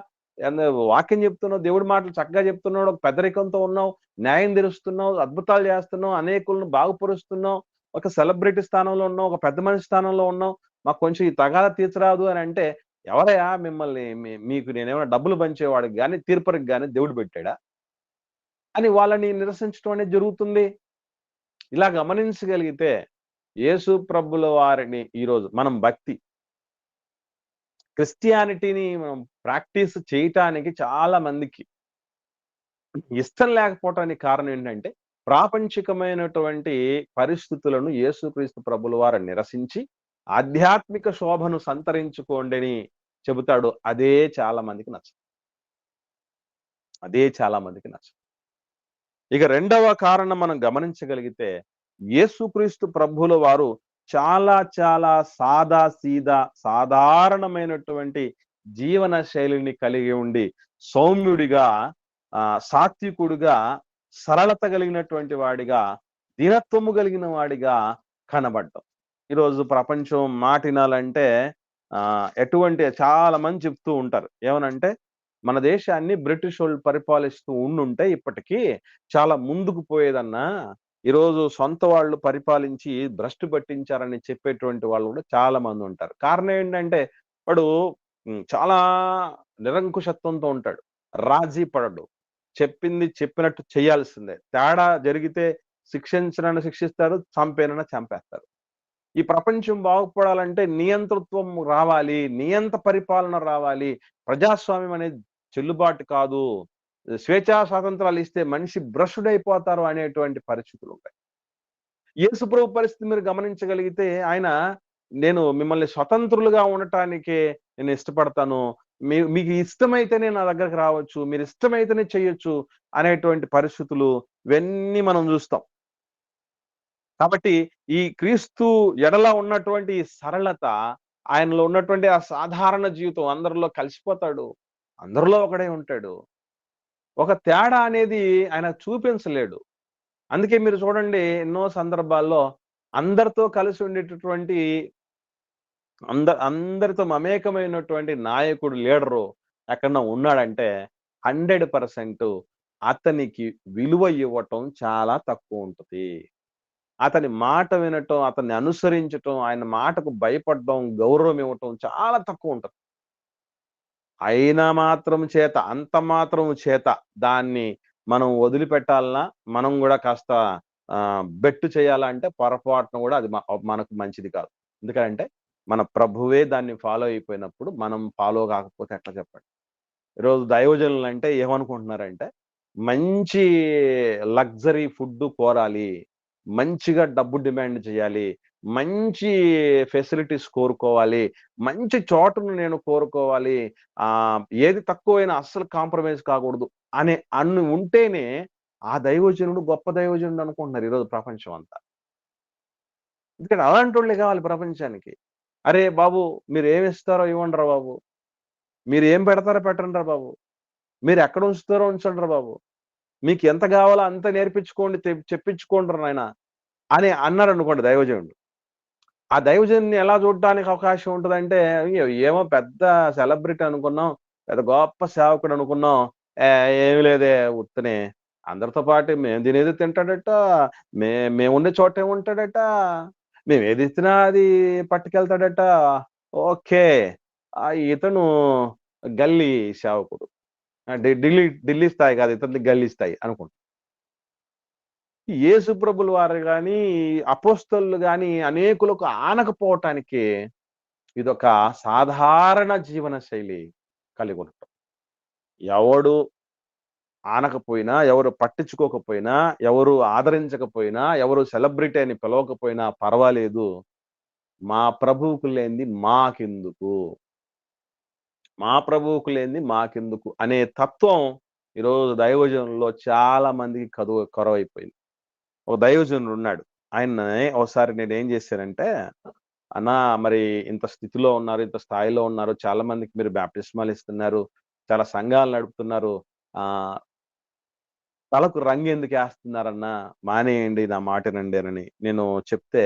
వాక్యం చెప్తున్నావు, దేవుడి మాటలు చక్కగా చెప్తున్నావు, ఒక పెద్దరికంతో ఉన్నావు, న్యాయం తెరుస్తున్నావు, అద్భుతాలు చేస్తున్నావు, అనేకులను బాగుపరుస్తున్నావు, ఒక సెలబ్రిటీ స్థానంలో ఉన్నావు, ఒక పెద్ద మనిషి స్థానంలో ఉన్నావు. మాకు కొంచెం ఈ తగాదా తీర్చరాదు అని అంటే, ఎవరయ్యా మిమ్మల్ని మీకు నేనేమైనా డబ్బులు పంచేవాడికి గాని, తీర్పరికి గాని దేవుడు పెట్టాడా? అని వాళ్ళని నిరసించడం అనేది జరుగుతుంది. ఇలా గమనించగలిగితే యేసు ప్రభుల వారిని ఈరోజు మనం క్రిస్టియానిటీని మనం ప్రాక్టీస్ చేయటానికి చాలా మందికి ఇష్టం లేకపోవటానికి కారణం ఏంటంటే, ప్రాపంచికమైనటువంటి పరిస్థితులను యేసుక్రీస్తు ప్రభుల వారు నిరసించి, ఆధ్యాత్మిక శోభను సంతరించుకోండని చెబుతాడు. అదే చాలా మందికి నచ్చదు. ఇక రెండవ కారణం మనం గమనించగలిగితే, యేసుక్రీస్తు ప్రభుల వారు చాలా చాలా సాధారణమైనటువంటి జీవన శైలిని కలిగి ఉండి, సౌమ్యుడిగా, సాత్వికుడిగా, సరళత కలిగినటువంటి వాడిగా, దీనత్వము కలిగిన వాడిగా కనబడ్డం. ఈరోజు ప్రపంచం మాటినాలంటే ఎటువంటి చాలా మంది చెప్తూ ఉంటారు. ఏమనంటే, మన దేశాన్ని బ్రిటిష్ వాళ్ళు పరిపాలిస్తూ ఉండుంటే ఇప్పటికీ చాలా ముందుకు పోయేదన్నా. ఈరోజు సొంత వాళ్ళు పరిపాలించి భ్రష్టు పట్టించారని చెప్పేటువంటి వాళ్ళు కూడా చాలా మంది ఉంటారు. కారణం ఏంటంటే, వాడు చాలా నిరంకుశత్వంతో ఉంటాడు. రాజీ పడడు. చెప్పింది చెప్పినట్టు చేయాల్సిందే. తేడా జరిగితే శిక్షించనని శిక్షిస్తారు, చంపేనని చంపేస్తారు. ఈ ప్రపంచం బాగుపడాలంటే నియంతృత్వం రావాలి, నియంత పరిపాలన రావాలి, ప్రజాస్వామ్యం అనేది చెల్లుబాటు కాదు, స్వేచ్ఛా స్వాతంత్రాలు ఇస్తే మనిషి భ్రష్టుడైపోతారు అనేటువంటి పరిస్థితులు ఉంటాయి. యేసుప్రభు పరిస్థితి మీరు గమనించగలిగితే ఆయన నేను మిమ్మల్ని స్వతంత్రులుగా ఉండటానికే నేను ఇష్టపడతాను. మీకు ఇష్టమైతేనే నా దగ్గరికి రావచ్చు. మీరు ఇష్టమైతేనే చేయొచ్చు అనేటువంటి పరిస్థితులు ఇవన్నీ మనం చూస్తాం. కాబట్టి ఈ క్రీస్తు ఎడల ఉన్నటువంటి ఈ సరళత, ఆయనలో ఉన్నటువంటి ఆ సాధారణ జీవితం అందరిలో కలిసిపోతాడు. అందరిలో ఒకడే ఉంటాడు. ఒక తేడా అనేది ఆయన చూపించలేడు. అందుకే మీరు చూడండి ఎన్నో సందర్భాల్లో అందరితో కలిసి ఉండేటటువంటి అందరితో మమేకమైనటువంటి నాయకుడు, లీడరు ఎక్కడన్నా ఉన్నాడంటే 100% అతనికి విలువ ఇవ్వటం చాలా తక్కువుంటది. అతని మాట వినటం, అతన్ని అనుసరించటం, ఆయన మాటకు భయపడడం, గౌరవం ఇవ్వటం చాలా తక్కువుంటది. అయినా మాత్రం చేత, అంత మాత్రం చేత దాన్ని మనం వదిలిపెట్టాలన్నా, మనం గూడా కాస్త బెట్టు చేయాలంటే పొరపాటున గూడా అది మనకు మంచిది కాదు. ఎందుకంటే, మన ప్రభువే దాన్ని ఫాలో అయిపోయినప్పుడు, మనం ఫాలో గాకపోతే ఎట్లా చెప్పండి? ఈరోజు దైవజనులంటే ఏమనుకుంటున్నారంటే, మంచి లగ్జరీ ఫుడ్డు కోరాలి. మంచిగా డబ్బు డిమాండ్ చేయాలి. మంచి ఫెసిలిటీస్ కోరుకోవాలి. మంచి చోటును నేను కోరుకోవాలి. ఏది తక్కువైనా అస్సలు కాంప్రమైజ్ కాకూడదు అన్ని ఉంటేనే ఆ దైవజనుడు గొప్ప దైవజనుడు అనుకుంటున్నారు ఈరోజు ప్రపంచం అంతా. ఎందుకంటే అలాంటోళ్ళే కావాలి ప్రపంచానికి. అరే బాబు! మీరేమిస్తారో ఇవ్వండిరా బాబు! మీరేం పెడతారో పెట్టండిరా బాబు! మీరెక్కడ ఉంచుతారో ఉంచండిరా బాబు! మీకెంత గావాలో అంత నేర్పించుకోండి, చెప్పించుకోండిరా నాయనా అని అన్నారనుకోండి దైవజనుడు. ఆ దైవజనుడిని ఎలా చూడడానికి అవకాశం ఉంటదంటే, ఏమో పెద్ద సెలబ్రిటీ అనుకున్నాం. పెద్ద గొప్ప సేవకుడు అనుకున్నాం. ఏమి లేదే ఉత్తనే అందరితో పాటు మేము తినేది తింటాడట. మే మేముండే చోటే ఉంటాడట. మేమేది ఇచ్చినా అది పట్టుకెళ్తాడట. ఓకే. ఇతను గల్లీ సేవకుడు. ఢిల్లీ స్థాయి కాదు ఇతనిది గల్లీ స్థాయి అనుకుంటా. యేసు ప్రభుల వారు గాని, అపోస్తలులు గాని అనేకులకు ఆనకపోవటానికి ఇదొక సాధారణ జీవన శైలి కలిగి ఉండటం. ఎవడు ఆనకపోయినా, ఎవరు పట్టించుకోకపోయినా, ఎవరు ఆదరించకపోయినా, ఎవరు సెలబ్రిటీ అని పిలవకపోయినా పర్వాలేదు. మా ప్రభువుకు లేనిది మాకెందుకు? మా ప్రభువుకు లేనిది మాకెందుకు? అనే తత్వం ఈరోజు దైవజనుల్లో చాలా మందికి కరువైపోయింది. ఒక దైవజనుడున్నాడు. ఆయన్ని ఒకసారి నేనేం జేశానంటే, "అన్నా మరి ఇంత స్థితిలో ఉన్నారు, ఇంత స్థాయిలో ఉన్నారు. చాలా మందికి మీరు బాప్తిస్మాలిస్తున్నారు. చాలా సంఘాలు నడుపుతున్నారు. ఆహ్, తలకు రంగెందుకేస్తున్నారన్నా? మానేయండి నా మాట ఇనండేనని" నేను చెప్తే,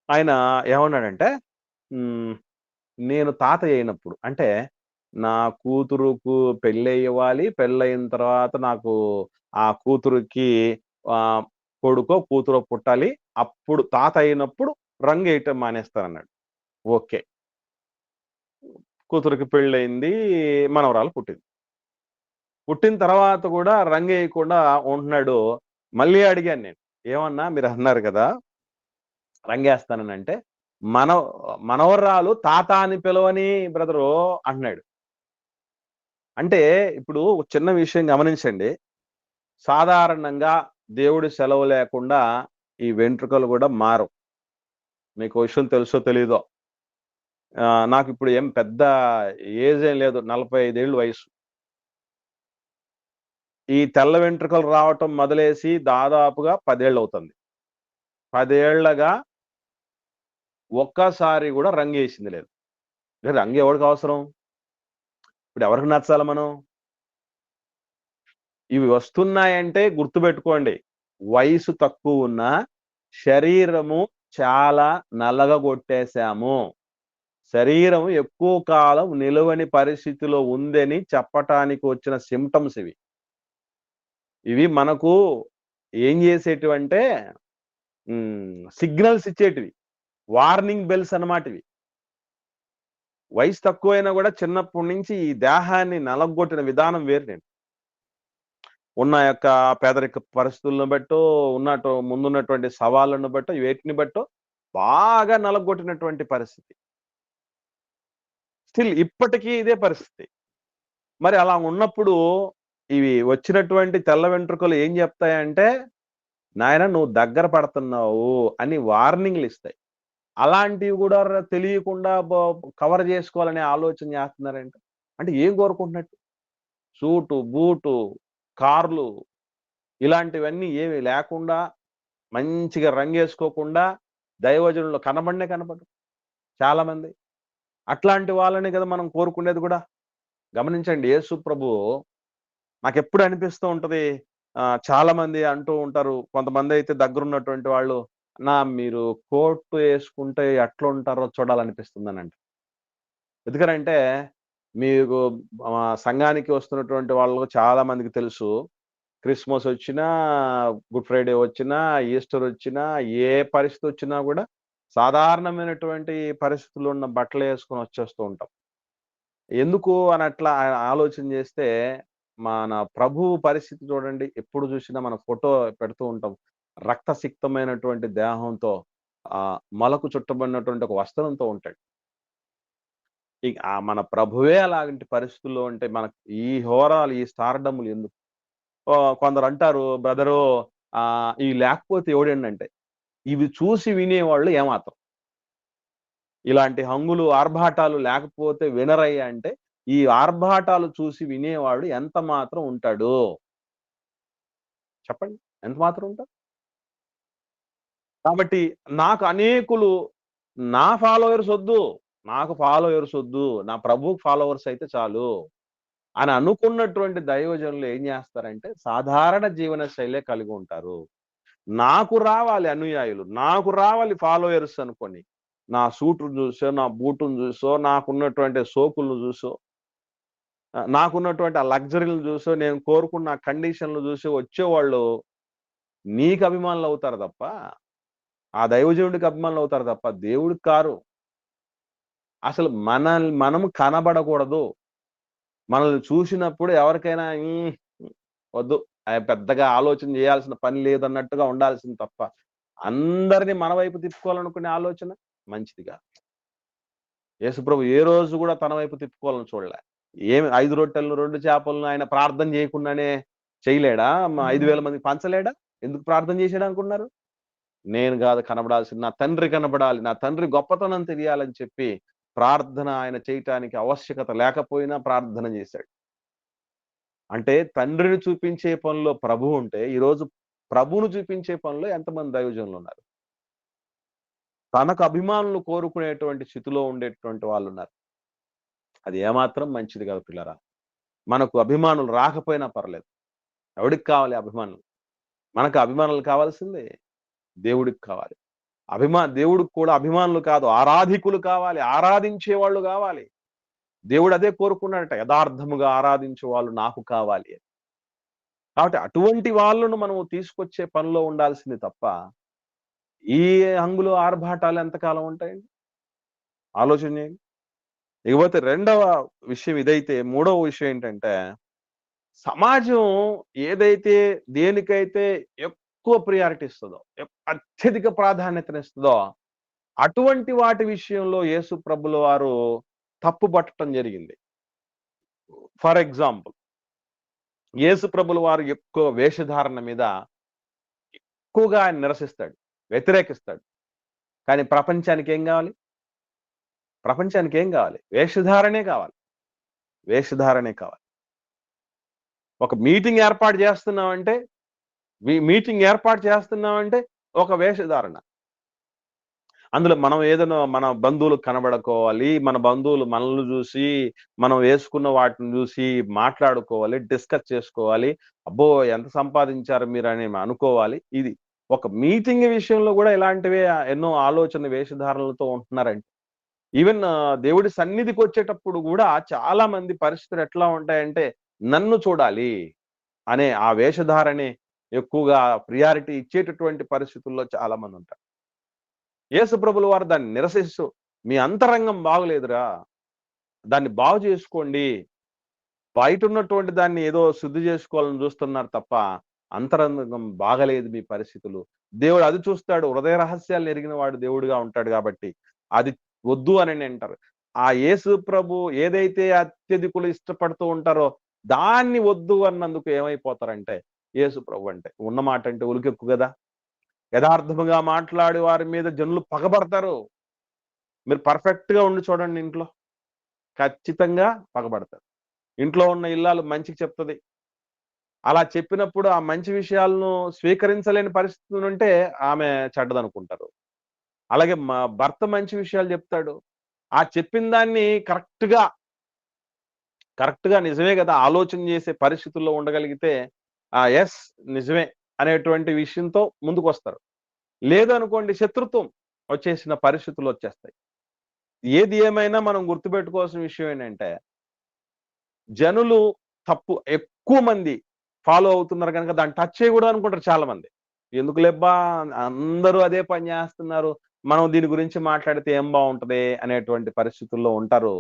ఆయన ఏమన్నాడంటే, హ్మ్. నేను తాతయ్య అయినప్పుడు అంటే, నా కూతురుకు పెళ్లయ్యవ్వాలి. పెళ్లయిన తర్వాత నాకు ఆ కూతురికి ఆహ్, కొడుకో, కూతురో పుట్టాలి. అప్పుడు తాత అయినప్పుడు రంగేయటం మానేస్తానన్నాడు. ఓకే. కూతురికి పెళ్లయింది. మనవరాలు పుట్టింది. పుట్టిన తర్వాత గూడా రంగేయకుండా ఉంటున్నాడు. మళ్ళీ అడిగాను నేను. ఏమన్నా మీరన్నారు గదా! రంగేస్తాననంటే, మనవ మనవరాలు తాత అని పిలవని బ్రదరు అంటున్నాడు. అంటే ఇప్పుడు ఒక చిన్న విషయం గమనించండి. సాధారణంగా దేవుడి సెలవు లేకుండా ఈ వెంట్రుకలు గూడా మారవు. మీకో విషయం తెలుసో తెలీదో. నాకిప్పుడు ఏం పెద్ద ఏజ్ ఏం లేదు. 45 ఏళ్ళు వయసు. ఈ తెల్ల వెంట్రుకలు రావటం మొదలేసి దాదాపుగా 10 ఏళ్లవుతుంది. 10 ఏళ్లగా ఒక్కసారి గూడా రంగేసింది లేదు. రంగు ఎవడికవసరం? ఇప్పుడు ఎవరికి నచ్చాలి మనం? ఇవి వస్తున్నాయంటే గుర్తుపెట్టుకోండి. వయసు తక్కువున్నా శరీరము చాలా నలగగొట్టేసాము. శరీరం ఎక్కువ కాలం నిలవని పరిస్థితిలో ఉందని చెప్పటానికి వచ్చిన సింప్టమ్స్ ఇవి. ఇవి మనకు ఏం జేసేటివంటే సిగ్నల్స్ ఇచ్చేటివి. వార్నింగ్ బెల్స్ అన్నమాటివి. వయసు తక్కువైనా గూడా చిన్నప్పటి నుంచి ఈ దేహాన్ని నలగొట్టిన విధానం వేరునండి. ఉన్న యొక్క పేదరిక పరిస్థితులను బట్టో, ముందున్నటువంటి సవాళ్ళను బట్టో, వేటిని బట్టో బాగా నలగొట్టినటువంటి పరిస్థితి. స్టిల్ ఇప్పటికీ ఇదే పరిస్థితి. మరి అలా ఉన్నప్పుడు ఇవి వచ్చినటువంటి తెల్ల వెంట్రుకలు ఏం జెప్తాయంటే, "నాయనా నువ్వు దగ్గర పడుతున్నావు" అని వార్నింగ్‌లిస్తాయి. అలాంటివి కూడా తెలియకుండా కవర్ చేసుకోవాలనే ఆలోచన చేస్తున్నారంటే అంటే ఏం కోరుకుంటున్నట్టు? సూటు, బూటు, కార్లు ఇలాంటివన్నీ ఏమి లేకుండా మంచిగా రంగేసుకోకుండా దైవజనులు కనబడనే కనపడరు చాలా మంది. అట్లాంటి వాళ్ళని కదా మనం కోరుకునేది కూడా. గమనించండి యేసు ప్రభువు నాకెప్పుడు అనిపిస్తూ ఉంటది. చాలా మంది అంటూ ఉంటారు. కొంతమందయితే దగ్గరున్నటువంటి వాళ్ళు, "అన్నా మీరు కోట్ యేసుకుంటే ఎట్లుంటారో చూడాలనిపిస్తుందనంట." ఎందుకనంటే మీకు సంఘానికి వస్తున్నటువంటి వాళ్ళు చాలా మందికి తెలుసు. క్రిస్మస్ వచ్చినా, గుడ్ ఫ్రైడే వచ్చినా, ఈస్టర్ వచ్చినా, ఏ పరిస్థితి వచ్చినా గూడా సాధారణమైనటువంటి పరిస్థితుల్లో ఉన్న బట్టలేసుకొని వచ్చేస్తూ ఉంటాం. ఎందుకు అని అట్లా ఆలోచన చేస్తే, మన ప్రభువు పరిస్థితి చూడండి. ఎప్పుడు చూసినా మన ఫోటో పెడుతూ ఉంటాం. రక్తసిక్తమైనటువంటి దేహంతో మొలకు చుట్టబడినటువంటి ఒక వస్త్రంతో ఉంటాడు. మన ప్రభువే అలాంటి పరిస్థితుల్లో ఉంటే మనకు ఈ హోరాలు, ఈ స్టార్‌డమ్‌లు ఎందుకు? కొందరంటారు బ్రదరు ఇవి లేకపోతే ఎవడండంటే, ఇవి చూసి వినేవాళ్ళు ఏమాత్రం. ఇలాంటి హంగులు, ఆర్భాటాలు లేకపోతే వినరయ్యా అంటే, ఈ ఆర్భాటాలు చూసి వినేవాడు ఎంత మాత్రం ఉంటాడు? చెప్పండి. ఎంత మాత్రం ఉంటారు? కాబట్టి నాకు అనేకులు నా ఫాలోవర్స్ ఒద్దు. నాకు ఫాలోవర్స్ ఒద్దు. నా ప్రభువుకి ఫాలోవర్స్ అయితే చాలు. అని అనుకున్నటువంటి దైవజనులు ఏం జేస్తారంటే, సాధారణ జీవన శైలే కలిగి ఉంటారు. నాకు రావాలి అనుయాయులు. నాకు రావాలి ఫాలోయర్స్ అనుకోని. నా సూటును జూసో, నా బూటును జూసో, నాకున్నటువంటి సోకులను జూసో, నాకున్నటువంటి ఆ లగ్జరీలను జూసో, నేను కోరుకున్న ఆ కండిషన్‌లు జూసి వచ్చేవాళ్ళు నీకు అభిమానులవుతారు తప్ప, ఆ దైవజనుడికి అభిమానులవుతారు తప్ప దేవుడికి కారు. అసలు మనము కనబడకూడదు. మనల్ని చూసినప్పుడు ఎవరికైనా వద్దు. పెద్దగా ఆలోచన చేయాల్సిన పని లేదన్నట్టుగా ఉండాల్సింది తప్ప, అందరిని మన వైపు తిప్పుకోవాలనుకునే ఆలోచన మంచిది కాదు. యేసుప్రభు ఏ రోజు కూడా తన వైపు తిప్పుకోవాలని చూడలే. 5 రొట్టెలను 2 చేపలను ఆయన ప్రార్థన చేయకుండానే చేయలేడా? 5,000 మందికి పంచలేడా? ఎందుకు ప్రార్థన చేసాడు అనుకున్నారు? నేను కాదు కనబడాల్సింది, నా తండ్రి కనబడాలి. నా తండ్రి గొప్పతనం తెలియాలని చెప్పి ప్రార్థన ఆయన చేయటానికి ఆవశ్యకత లేకపోయినా ప్రార్థన చేశాడు. అంటే తండ్రిని చూపించే పనిలో ప్రభువు ఉంటే, ఈరోజు ప్రభువును చూపించే పనిలో ఎంతమంది దైవజనులున్నారు? తనకు అభిమానులు కోరుకునేటువంటి స్థితిలో ఉండేటువంటి వాళ్ళున్నారు. అది ఏమాత్రం మంచిది కాదు పిల్లరా. మనకు అభిమానులు రాకపోయినా పర్లేదు. ఎవడికి కావాలి అభిమానులు? మనకు అభిమానులు కావాల్సిందే దేవుడికి కావాలి. దేవుడికి కూడా అభిమానులు కాదు, ఆరాధికులు కావాలి. ఆరాధించేవాళ్ళు కావాలి. దేవుడు అదే కోరుకున్నాడట. యథార్థముగా ఆరాధించే వాళ్ళు నాకు కావాలి అని. కాబట్టి అటువంటి వాళ్ళను మనము తీసుకొచ్చే పనిలో ఉండాల్సింది తప్ప, ఈ హంగులు, ఆర్భాటాలు ఎంతకాలం ఉంటాయండి? ఆలోచన చేయండి. ఇకపోతే రెండవ విషయం ఇదైతే, మూడవ విషయం ఏంటంటే, సమాజం ఏదైతే దేనికైతే ఎక్కువ ప్రియారిటీ ఇస్తదో, అత్యధిక ప్రాధాన్యతనిస్తదో, అటువంటి వాటి విషయంలో యేసు ప్రభుల వారు తప్పుపట్టడం జరిగింది. ఫర్ ఎగ్జాంపుల్ యేసు ప్రభుల వారు ఎక్కువ వేషధారణ మీద ఎక్కువగా ఆయన నిరసిస్తాడు, వ్యతిరేకిస్తాడు. కానీ ప్రపంచానికి ఏం గావాలి? ప్రపంచానికి ఏం గావాలి? వేషధారణే కావాలి. వేషధారణే కావాలి. ఒక మీటింగ్ ఏర్పాటు చేస్తున్నామంటే, మీటింగ్ ఏర్పాటు చేస్తున్నామంటే ఒక వేషధారణ. అందులో మనం ఏదైనా మన బంధువులకు కనబడుకోవాలి. మన బంధువులు మనల్ని జూసి, మనం వేసుకున్న వాటిని జూసి మాట్లాడుకోవాలి, డిస్కస్ చేసుకోవాలి. అబ్బో! ఎంత సంపాదించారు మీరని అనుకోవాలి. ఇది. ఒక మీటింగ్ విషయంలో గూడా ఇలాంటివే ఎన్నో ఆలోచన వేషధారణలతో ఉంటున్నారండి. ఈవెన్ దేవుడి సన్నిధికొచ్చేటప్పుడు గూడా చాలా మంది పరిస్థితులు ఎట్లా ఉంటాయంటే, నన్ను చూడాలి అనే ఆ వేషధారణే ఎక్కువగా ప్రియారిటీ ఇచ్చేటటువంటి పరిస్థితుల్లో చాలా మందుంటారు. యేసుప్రభుల వారు దాన్ని నిరసిస్తూ, మీ అంతరంగం బాగులేదురా, దాన్ని బాగు చేసుకోండి. బయటున్నటువంటి దాన్ని ఏదో శుద్ధి చేసుకోవాలని చూస్తున్నారు తప్ప, అంతరంగం బాగలేదు మీ పరిస్థితులు. దేవుడు అది చూస్తాడు. హృదయ రహస్యాలను ఎరిగిన వాడు దేవుడుగా ఉంటాడు గాబట్టి, అది వద్దు అని అంటారు. ఆ యేసు ప్రభు ఏదైతే అత్యధికులు ఇష్టపడుతూ ఉంటారో, దాన్ని వద్దు అన్నందుకు ఏమైపోతారంటే, యేసు ప్రభు అంటే, ఉన్న మాట అంటే ఉలుకెక్కు గదా! యథార్థముగా మాట్లాడే వారి మీద జనులు పగబడతారు. మీరు పర్ఫెక్ట్గా ఉండి చూడండి ఇంట్లో, ఖచ్చితంగా పగబడతారు. ఇంట్లో ఉన్న ఇల్లాలు మంచికి చెప్తుంది. అలా చెప్పినప్పుడు ఆ మంచి విషయాలను స్వీకరించలేని పరిస్థితులు ఉంటే ఆమె చెడ్డదనుకుంటారు. అలాగే మా భర్త మంచి విషయాలు చెప్తాడు. ఆ చెప్పిన దాన్ని కరెక్ట్‌గా నిజమే గదా! ఆలోచన చేసే పరిస్థితుల్లో ఉండగలిగితే యెస్ నిజమే అనేటువంటి విషయంతో ముందుకొస్తారు. లేదనుకోండి శత్రుత్వం వచ్చేసిన పరిస్థితులొచ్చేస్తాయి. ఏది ఏమైనా మనం గుర్తుపెట్టుకోవాల్సిన విషయం ఏంటంటే, జనులు ఎక్కువ మంది ఫాలో అవుతున్నారు గనక దాన్ని టచ్ చేయకూడదు అనుకుంటారు చాలా మంది. ఎందుకులేబ్బా అందరూ అదే పని జేస్తున్నారు. మనం దీని గురించి మాట్లాడితే ఏం బావుంటది అనేటువంటి పరిస్థితుల్లో ఉంటారు.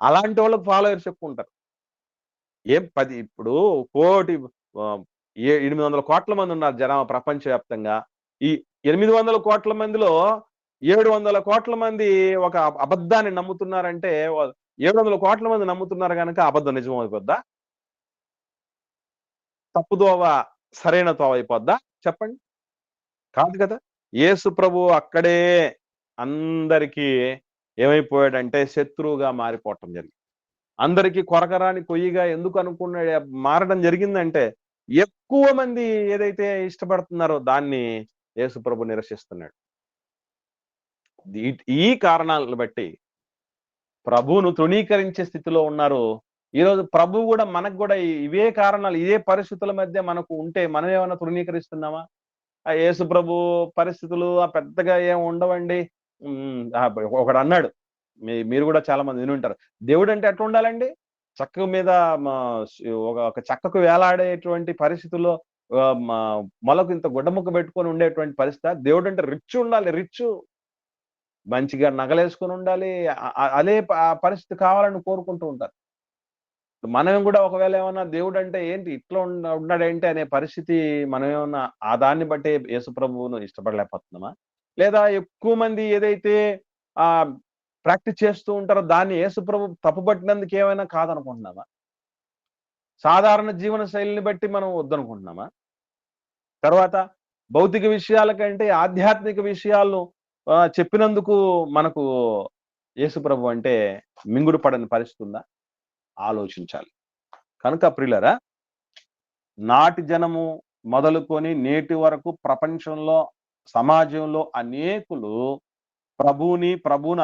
అలాంటి వాళ్ళకి ఫాలోయర్స్ ఎక్కువుంటారు. ఏం 10 ఇప్పుడు కోటి ఆహ్, 800,00,00,000 మందున్నారు జనాభా ప్రపంచవ్యాప్తంగా. ఈ 800,00,00,000 మందిలో 700,00,00,000 మంది ఒక అబద్ధాన్ని నమ్ముతున్నారంటే 700,00,00,000 మంది నమ్ముతున్నారు గనక అబద్ధం నిజమైపోద్దా? తప్పుదోవ సరైన తోవ అయిపోద్దా? చెప్పండి. కాదు కదా! యేసు ప్రభువు అక్కడే అందరికీ ఏమైపోయాడంటే శత్రువుగా మారిపోవటం జరిగింది. అందరికి కొరకరాని కొయ్యిగా ఎందుకు మారడం జరిగిందంటే, ఎక్కువ మంది ఏదైతే ఇష్టపడుతున్నారో దాన్ని యేసుప్రభు నిరసిస్తున్నాడు. ఈ ఈ కారణాలను బట్టి ప్రభువును తృణీకరించే స్థితిలో ఉన్నారు. ఈరోజు ప్రభువు గూడా మనకు గూడా ఇవే కారణాలు, ఇదే పరిస్థితుల మధ్య మనకు ఉంటే మనం ఏమన్నా తృణీకరిస్తున్నామా? యేసు ప్రభు పరిస్థితులు పెద్దగా ఏమి ఉండవండి. ఒకడన్నాడు. మీరు గూడా చాలా మంది వినుంటారు. దేవుడంటే ఎట్లుండాలండి? చెక్క మీద మా ఒక చెక్కకు వేలాడేటువంటి పరిస్థితుల్లో ఆహ్, మ మొలకు ఇంత గుడ్డ ముక్క పెట్టుకొని ఉండేటువంటి పరిస్థితా? దేవుడంటే రిచ్ ఉండాలి. మంచిగా నగలేసుకొని ఉండాలి. అదే పరిస్థితి కావాలని కోరుకుంటూ ఉంటారు. మనం గూడా ఒకవేళ ఏమన్నా దేవుడంటే ఏంటి ఇట్లా ఉన్నాడేంటి అనే పరిస్థితి మనం ఏమన్నా ఆ దాన్ని బట్టే యేసు ప్రభువును ఇష్టపడలేకపోతున్నామా? లేదా ఎక్కువ మంది ఏదైతే ఆహ్, ప్రాక్టీస్ చేస్తూ ఉంటారో దాన్ని యేసు ప్రభు తప్పుపట్టినందుకు ఏమైనా కాదనుకుంటున్నామా? సాధారణ జీవన శైలిని బట్టి మనం వద్దనుకుంటున్నామా? తర్వాత భౌతిక విషయాల కంటే ఆధ్యాత్మిక విషయాలను చెప్పినందుకు మనకు యేసు ప్రభు అంటే మింగుడు పడని పరిస్థితి ఉందా? ఆలోచించాలి. కనుక ప్రియులారా, నాటి జనము మొదలుకొని నేటి వరకు ప్రపంచంలో, సమాజంలో అనేకులు ప్రభువుని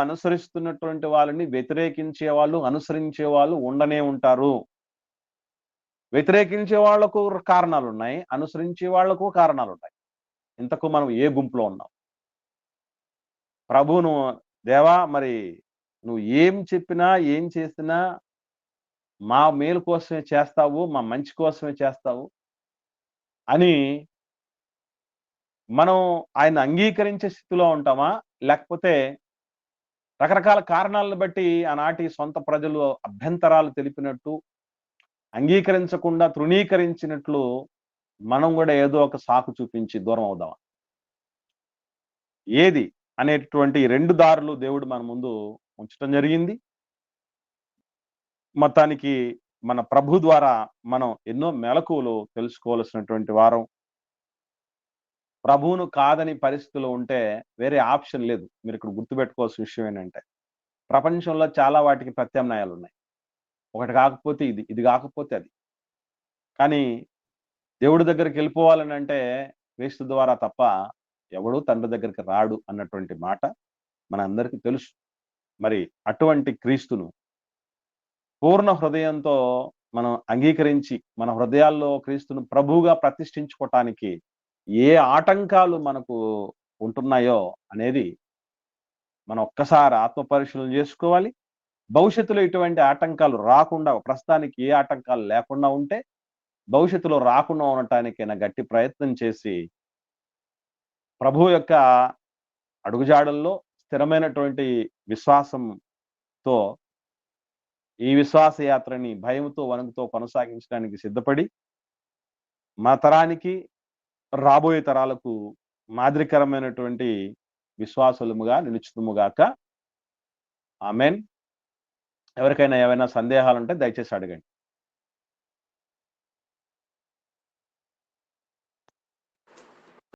అనుసరిస్తున్నటువంటి వాళ్ళని వ్యతిరేకించే వాళ్ళు, అనుసరించే వాళ్ళు ఉండనే ఉంటారు. వ్యతిరేకించే వాళ్ళకు కారణాలున్నాయి. అనుసరించే వాళ్ళకు కారణాలున్నాయి. ఇంతకు మనం ఏ గుంపులో ఉన్నాం? ప్రభువును దేవా మరి నువ్వు ఏం చెప్పినా, ఏం చేసినా మా మేలు కోసమే చేస్తావు, మా మంచి కోసమే చేస్తావు అని మనం ఆయన్ని అంగీకరించే స్థితిలో ఉంటామా? లేకపోతే రకరకాల కారణాలను బట్టి ఆనాటి సొంత ప్రజలు అభ్యంతరాలు తెలిపినట్టు, అంగీకరించకుండా తృణీకరించినట్లు మనం గూడా ఏదో ఒక సాకు చూపించి దూరం అవుదామా? ఏది అనేటటువంటి 2 దారులు దేవుడు మన ముందు ఉంచటం జరిగింది. మొత్తానికి మన ప్రభు ద్వారా మనం ఎన్నో మెళకువలు తెలుసుకోవాల్సినటువంటి వారం. ప్రభువును కాదని పరిస్థితిలో ఉంటే వేరే ఆప్షన్ లేదు. మీరిక్కడ గుర్తుపెట్టుకోవాల్సిన విషయం ఏంటంటే, ప్రపంచంలో చాలా వాటికి ప్రత్యామ్నాయాలున్నాయి. ఒకటి కాకపోతే ఇది, ఇది కాకపోతే అది. కానీ దేవుడి దగ్గరికెళ్ళిపోవాలనంటే క్రీస్తు ద్వారా తప్ప ఎవడు తండ్రి దగ్గరికి రాడు అన్నటువంటి మాట మనందరికీ తెలుసు. మరి అటువంటి క్రీస్తును పూర్ణ హృదయంతో మనం అంగీకరించి, మన హృదయాల్లో క్రీస్తును ప్రభువుగా ప్రతిష్ఠించుకోవటానికి ఏ ఆటంకాలు మనకు ఉంటున్నాయో అనేది మనం ఒక్కసారి ఆత్మ పరిశీలన చేసుకోవాలి. భవిష్యత్తులో ఇటువంటి ఆటంకాలు రాకుండా ప్రస్తుతానికి ఏ ఆటంకాలు లేకుండా ఉంటే, భవిష్యత్తులో రాకుండా ఉండటానికైనా గట్టి ప్రయత్నం చేసి, ప్రభువు యొక్క అడుగుజాడల్లో స్థిరమైనటువంటి విశ్వాసంతో ఈ విశ్వాస యాత్రని భయముతో, వణుకుతో కొనసాగించడానికి సిద్ధపడి, మా తరానికి, రాబోయే తరాలకు మాదిరికరమైనటువంటి విశ్వాసులముగా నిలుచుదుముగాక. ఆమేన్. ఎవరికైనా ఏవైనా సందేహాలుంటే దయచేసి అడగండి.